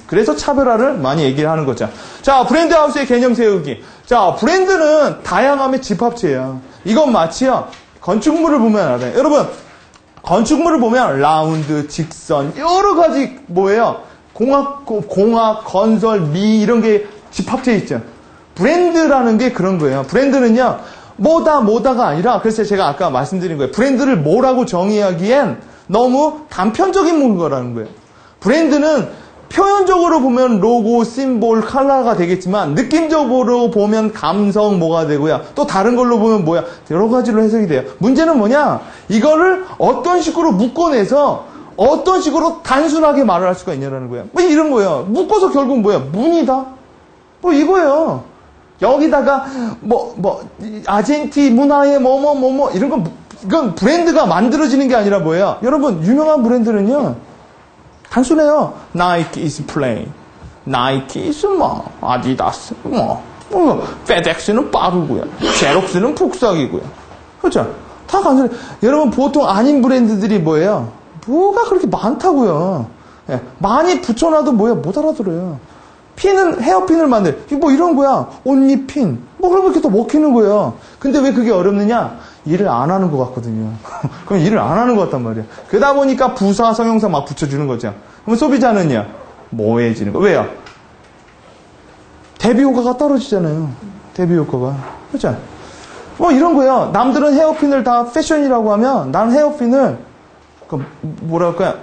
그래서 차별화를 많이 얘기를 하는 거죠. 자, 브랜드 하우스의 개념 세우기. 자, 브랜드는 다양함의 집합체예요. 이건 마치요. 건축물을 보면 알아요. 여러분, 건축물을 보면 라운드, 직선, 여러 가지 뭐예요? 공학, 건설, 미 이런 게 집합체 있죠. 브랜드라는 게 그런 거예요. 브랜드는요. 뭐다가 아니라 그래서 제가 아까 말씀드린 거예요. 브랜드를 뭐라고 정의하기엔 너무 단편적인 거라는 거예요. 브랜드는 표현적으로 보면 로고, 심볼, 컬러가 되겠지만 느낌적으로 보면 감성 뭐가 되고요. 또 다른 걸로 보면 뭐야? 여러 가지로 해석이 돼요. 문제는 뭐냐? 이거를 어떤 식으로 묶어내서 어떤 식으로 단순하게 말을 할 수가 있냐라는 거예요. 뭐 이런 거예요. 묶어서 결국 뭐야? 문이다. 뭐 이거예요. 여기다가 아젠티 문화의 이런 건 이건 브랜드가 만들어지는 게 아니라 뭐예요? 여러분 유명한 브랜드는요. 단순해요. 나이키 is plain. 나이키 is 아디다스 페덱스는 빠르고요. 제록스는 폭삭이고요. 그렇죠? 다 간단해. 여러분 보통 아닌 브랜드들이 뭐예요? 뭐가 그렇게 많다고요. 예, 많이 붙여놔도 뭐야? 못 알아들어요. 핀은 헤어핀을 만들. 뭐 이런 거야. 옷잎핀. 뭐 그런 거 이렇게 또 먹히는 거예요. 근데 왜 그게 어렵느냐? 일을 안 하는 것 같거든요. 그럼 일을 안 하는 것 같단 말이에요. 그러다 보니까 부사, 성형사 막 붙여주는 거죠. 그럼 소비자는요? 뭐해지는 거. 왜요? 대비 효과가 떨어지잖아요. 대비 효과가. 그렇죠? 뭐 이런 거예요. 남들은 헤어핀을 다 패션이라고 하면 난 헤어핀을 뭐랄까요?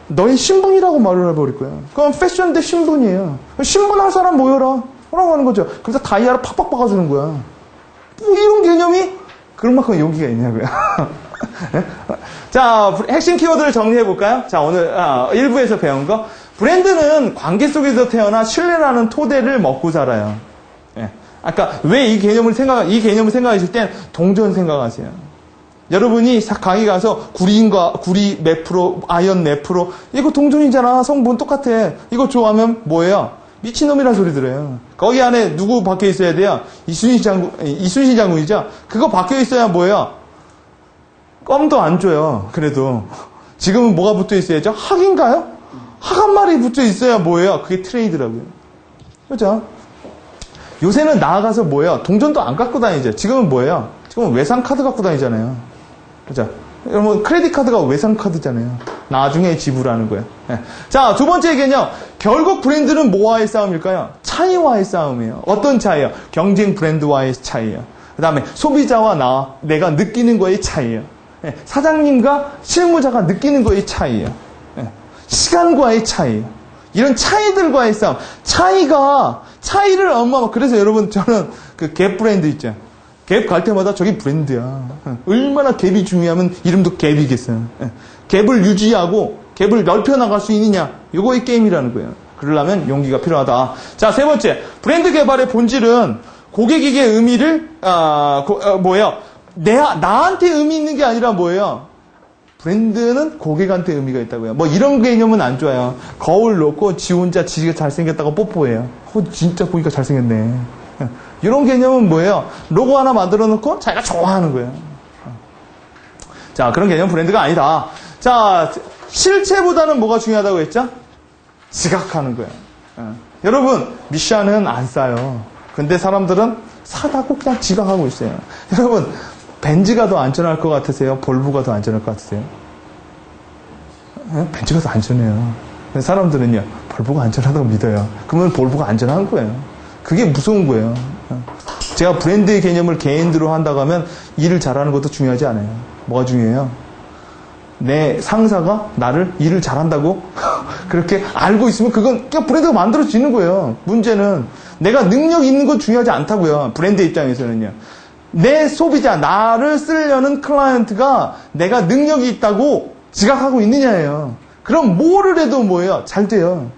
너의 신분이라고 말을 해버릴 거예요. 그럼 패션 대 신분이에요. 신분할 사람 모여라. 라고 하는 거죠. 그래서 다이아를 팍팍 박아주는 거야. 뭐 이런 개념이 그런 만큼 용기가 있냐고요. 자, 핵심 키워드를 정리해볼까요? 자, 오늘 1부에서 배운 거. 브랜드는 관계 속에서 태어나 신뢰라는 토대를 먹고 살아요. 예. 아까 왜 이 개념을 생각하실 땐 동전 생각하세요. 여러분이 강의 가서 구리 몇 프로, 아연 몇 프로, 이거 동전이잖아. 성분 똑같아. 이거 좋아하면 뭐예요? 미친놈이란 소리 들어요. 거기 안에 누구 박혀 있어야 돼요? 이순신 장군이죠? 그거 박혀 있어야 뭐예요? 껌도 안 줘요. 그래도. 지금은 뭐가 붙어 있어야죠? 학인가요? 학 한 마리 붙어 있어야 뭐예요? 그게 트레이드라고요. 그렇죠? 요새는 나아가서 뭐예요? 동전도 안 갖고 다니죠. 지금은 뭐예요? 지금은 외상카드 갖고 다니잖아요. 그렇죠? 여러분, 크레딧 카드가 외상카드잖아요. 나중에 지불하는 거예요. 네. 자, 두 번째 개념. 결국 브랜드는 뭐와의 싸움일까요? 차이와의 싸움이에요. 어떤 차이요? 경쟁 브랜드와의 차이예요. 그 다음에 소비자와 내가 느끼는 거의 차이예요. 네. 사장님과 실무자가 느끼는 거의 차이예요. 네. 시간과의 차이예요. 이런 차이들과의 싸움. 차이를 그래서 여러분, 저는 그 갭 브랜드 있죠. 갭 갈 때마다 저기 브랜드야. 얼마나 갭이 중요하면 이름도 갭이겠어요. 갭을 유지하고 갭을 넓혀나갈 수 있느냐. 이거의 게임이라는 거예요. 그러려면 용기가 필요하다. 자, 세 번째. 브랜드 개발의 본질은 고객에게 의미를, 나한테 의미 있는 게 아니라 뭐예요? 브랜드는 고객한테 의미가 있다고요. 뭐 이런 개념은 안 좋아요. 거울 놓고 지 혼자 지가 잘생겼다고 뽀뽀해요. 진짜 보니까 잘생겼네. 이런 개념은 뭐예요? 로고 하나 만들어 놓고 자기가 좋아하는 거예요. 자, 그런 개념은 브랜드가 아니다. 자, 실체보다는 뭐가 중요하다고 했죠? 지각하는 거예요. 여러분, 미션은 안 싸요. 근데 사람들은 사다고 그냥 지각하고 있어요. 여러분, 벤츠가 더 안전할 것 같으세요? 볼보가 더 안전할 것 같으세요? 벤츠가 더 안전해요. 근데 사람들은요, 볼보가 안전하다고 믿어요. 그러면 볼보가 안전한 거예요. 그게 무서운 거예요. 제가 브랜드의 개념을 개인으로 한다고 하면 일을 잘하는 것도 중요하지 않아요. 뭐가 중요해요? 내 상사가 나를 일을 잘한다고 그렇게 알고 있으면 그건 그냥 브랜드가 만들어지는 거예요. 문제는 내가 능력 있는 건 중요하지 않다고요. 브랜드 입장에서는요. 내 소비자, 나를 쓰려는 클라이언트가 내가 능력이 있다고 지각하고 있느냐예요. 그럼 뭐를 해도 뭐예요? 잘 돼요.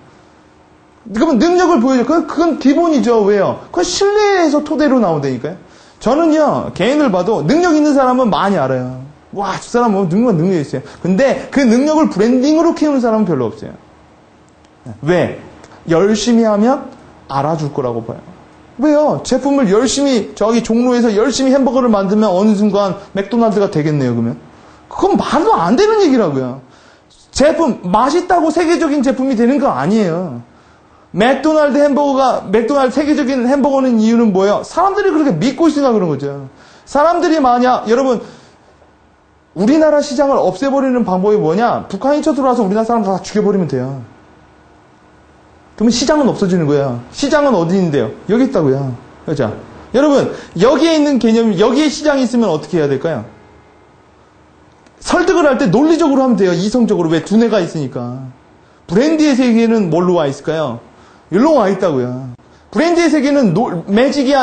그러면 능력을 보여줘. 그건 기본이죠. 왜요? 그건 신뢰에서 토대로 나온다니까요. 저는요, 개인을 봐도 능력 있는 사람은 많이 알아요. 와, 저 사람 뭐 능력이 있어요. 근데 그 능력을 브랜딩으로 키우는 사람은 별로 없어요. 왜? 열심히 하면 알아줄 거라고 봐요. 왜요? 제품을 열심히 저기 종로에서 열심히 햄버거를 만들면 어느 순간 맥도날드가 되겠네요. 그러면 그건 말도 안 되는 얘기라고요. 제품 맛있다고 세계적인 제품이 되는 거 아니에요. 맥도날드 세계적인 햄버거는 이유는 뭐예요? 사람들이 그렇게 믿고 있으니까 그런 거죠. 사람들이 만약 여러분 우리나라 시장을 없애버리는 방법이 뭐냐? 북한이 쳐들어와서 우리나라 사람들 다 죽여버리면 돼요. 그러면 시장은 없어지는 거예요. 시장은 어디 있는데요? 여기 있다고요. 그죠? 여러분, 여기에 있는 개념, 여기에 시장이 있으면 어떻게 해야 될까요? 설득을 할 때 논리적으로 하면 돼요. 이성적으로. 왜? 두뇌가 있으니까. 브랜드의 세계는 뭘로 와 있을까요? 여기로 와 있다고요. 브랜드의 세계는 로직이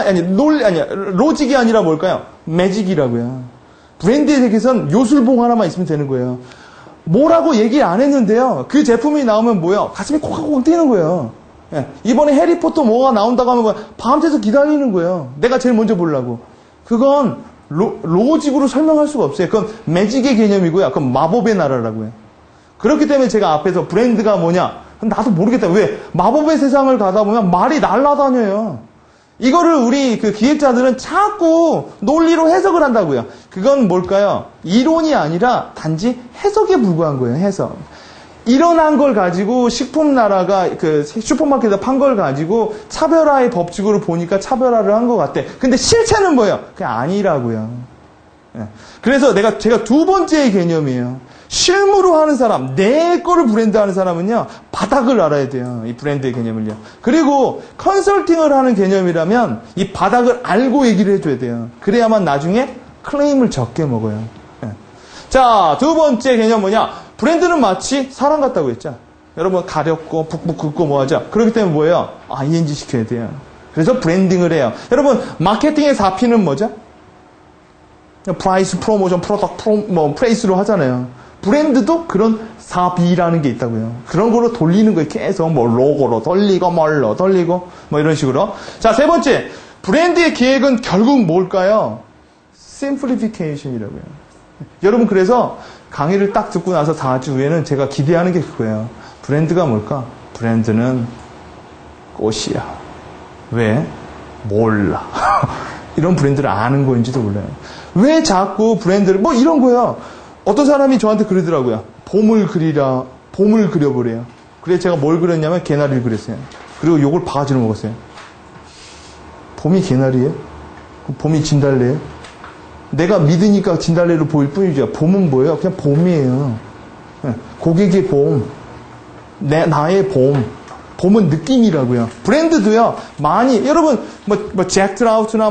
아니라 뭘까요? 매직이라고요. 브랜드의 세계에선 요술봉 하나만 있으면 되는 거예요. 뭐라고 얘기 안 했는데요. 그 제품이 나오면 뭐예요? 가슴이 콕콕콕 뛰는 거예요. 예. 이번에 해리포터 뭐가 나온다고 하면 밤새서 기다리는 거예요. 내가 제일 먼저 보려고. 그건 로직으로 설명할 수가 없어요. 그건 매직의 개념이고요. 그건 마법의 나라라고요. 그렇기 때문에 제가 앞에서 브랜드가 뭐냐? 나도 모르겠다. 왜? 마법의 세상을 가다 보면 말이 날아다녀요. 이거를 우리 그 기획자들은 자꾸 논리로 해석을 한다고요. 그건 뭘까요? 이론이 아니라 단지 해석에 불과한 거예요. 해석. 일어난 걸 가지고 식품나라가 그 슈퍼마켓에서 판 걸 가지고 차별화의 법칙으로 보니까 차별화를 한 것 같대. 근데 실체는 뭐예요? 그게 아니라고요. 그래서 제가 두 번째의 개념이에요. 실무로 하는 사람, 내 거를 브랜드 하는 사람은요, 바닥을 알아야 돼요. 이 브랜드의 개념을요. 그리고 컨설팅을 하는 개념이라면 이 바닥을 알고 얘기를 해줘야 돼요. 그래야만 나중에 클레임을 적게 먹어요. 자, 두 번째 개념 뭐냐? 브랜드는 마치 사람 같다고 했죠. 여러분 가렵고 북북 긁고 뭐하죠? 그렇기 때문에 뭐예요? ING 시켜야 돼요. 그래서 브랜딩을 해요. 여러분 마케팅의 4P는 뭐죠? 프라이스, 프로모션, 프로덕트, 프레이스로 하잖아요. 브랜드도 그런 4B라는 게 있다고요. 그런 걸로 돌리는 거예요. 계속 로고로 돌리고 뭘로 돌리고 이런 식으로. 자, 세 번째. 브랜드의 기획은 결국 뭘까요? 심플리피케이션이라고요. 여러분 그래서 강의를 딱 듣고 나서 4주 후에는 제가 기대하는 게 그거예요. 브랜드가 뭘까? 브랜드는 꽃이야. 왜? 몰라. 이런 브랜드를 아는 거인지도 몰라요. 왜 자꾸 브랜드를 이런 거예요. 어떤 사람이 저한테 그러더라고요. 봄을 그리라. 봄을 그려보래요. 그래서 제가 뭘 그렸냐면 개나리를 그렸어요. 그리고 요걸 바가지로 먹었어요. 봄이 개나리예요? 봄이 진달래예요? 내가 믿으니까 진달래로 보일 뿐이죠. 봄은 뭐예요? 그냥 봄이에요. 고객의 봄. 나의 봄. 봄은 느낌이라고요. 브랜드도요, 많이, 여러분, 잭 트라우트나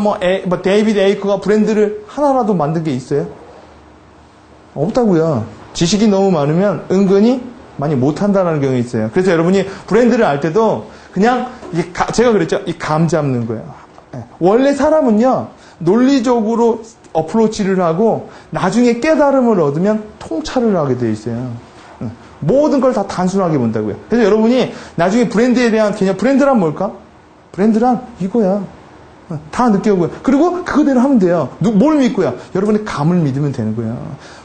데이비드 에이커가 브랜드를 하나라도 만든 게 있어요? 없다고요. 지식이 너무 많으면 은근히 많이 못한다는 경우가 있어요. 그래서 여러분이 브랜드를 알 때도 그냥, 제가 그랬죠. 이 감 잡는 거예요. 원래 사람은요, 논리적으로 어프로치를 하고 나중에 깨달음을 얻으면 통찰을 하게 돼 있어요. 모든 걸 다 단순하게 본다고요. 그래서 여러분이 나중에 브랜드에 대한 개념, 브랜드란 뭘까? 브랜드란 이거야. 다 느껴고요. 그리고 그거대로 하면 돼요. 뭘 믿고요? 여러분의 감을 믿으면 되는 거예요.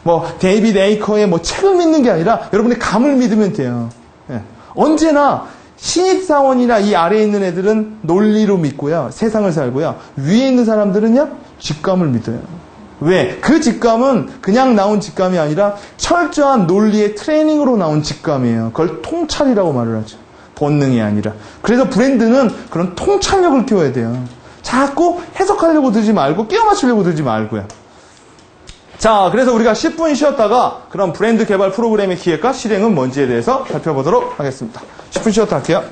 뭐 데이비드 에이커의 뭐 책을 믿는 게 아니라 여러분의 감을 믿으면 돼요. 예. 언제나 신입사원이나 이 아래에 있는 애들은 논리로 믿고요. 세상을 살고요. 위에 있는 사람들은요. 직감을 믿어요. 왜? 그 직감은 그냥 나온 직감이 아니라 철저한 논리의 트레이닝으로 나온 직감이에요. 그걸 통찰이라고 말을 하죠. 본능이 아니라. 그래서 브랜드는 그런 통찰력을 키워야 돼요. 자꾸 해석하려고 들지 말고 끼워 맞추려고 들지 말고요. 자, 그래서 우리가 10분 쉬었다가 그럼 브랜드 개발 프로그램의 기획과 실행은 뭔지에 대해서 살펴보도록 하겠습니다. 10분 쉬었다 할게요.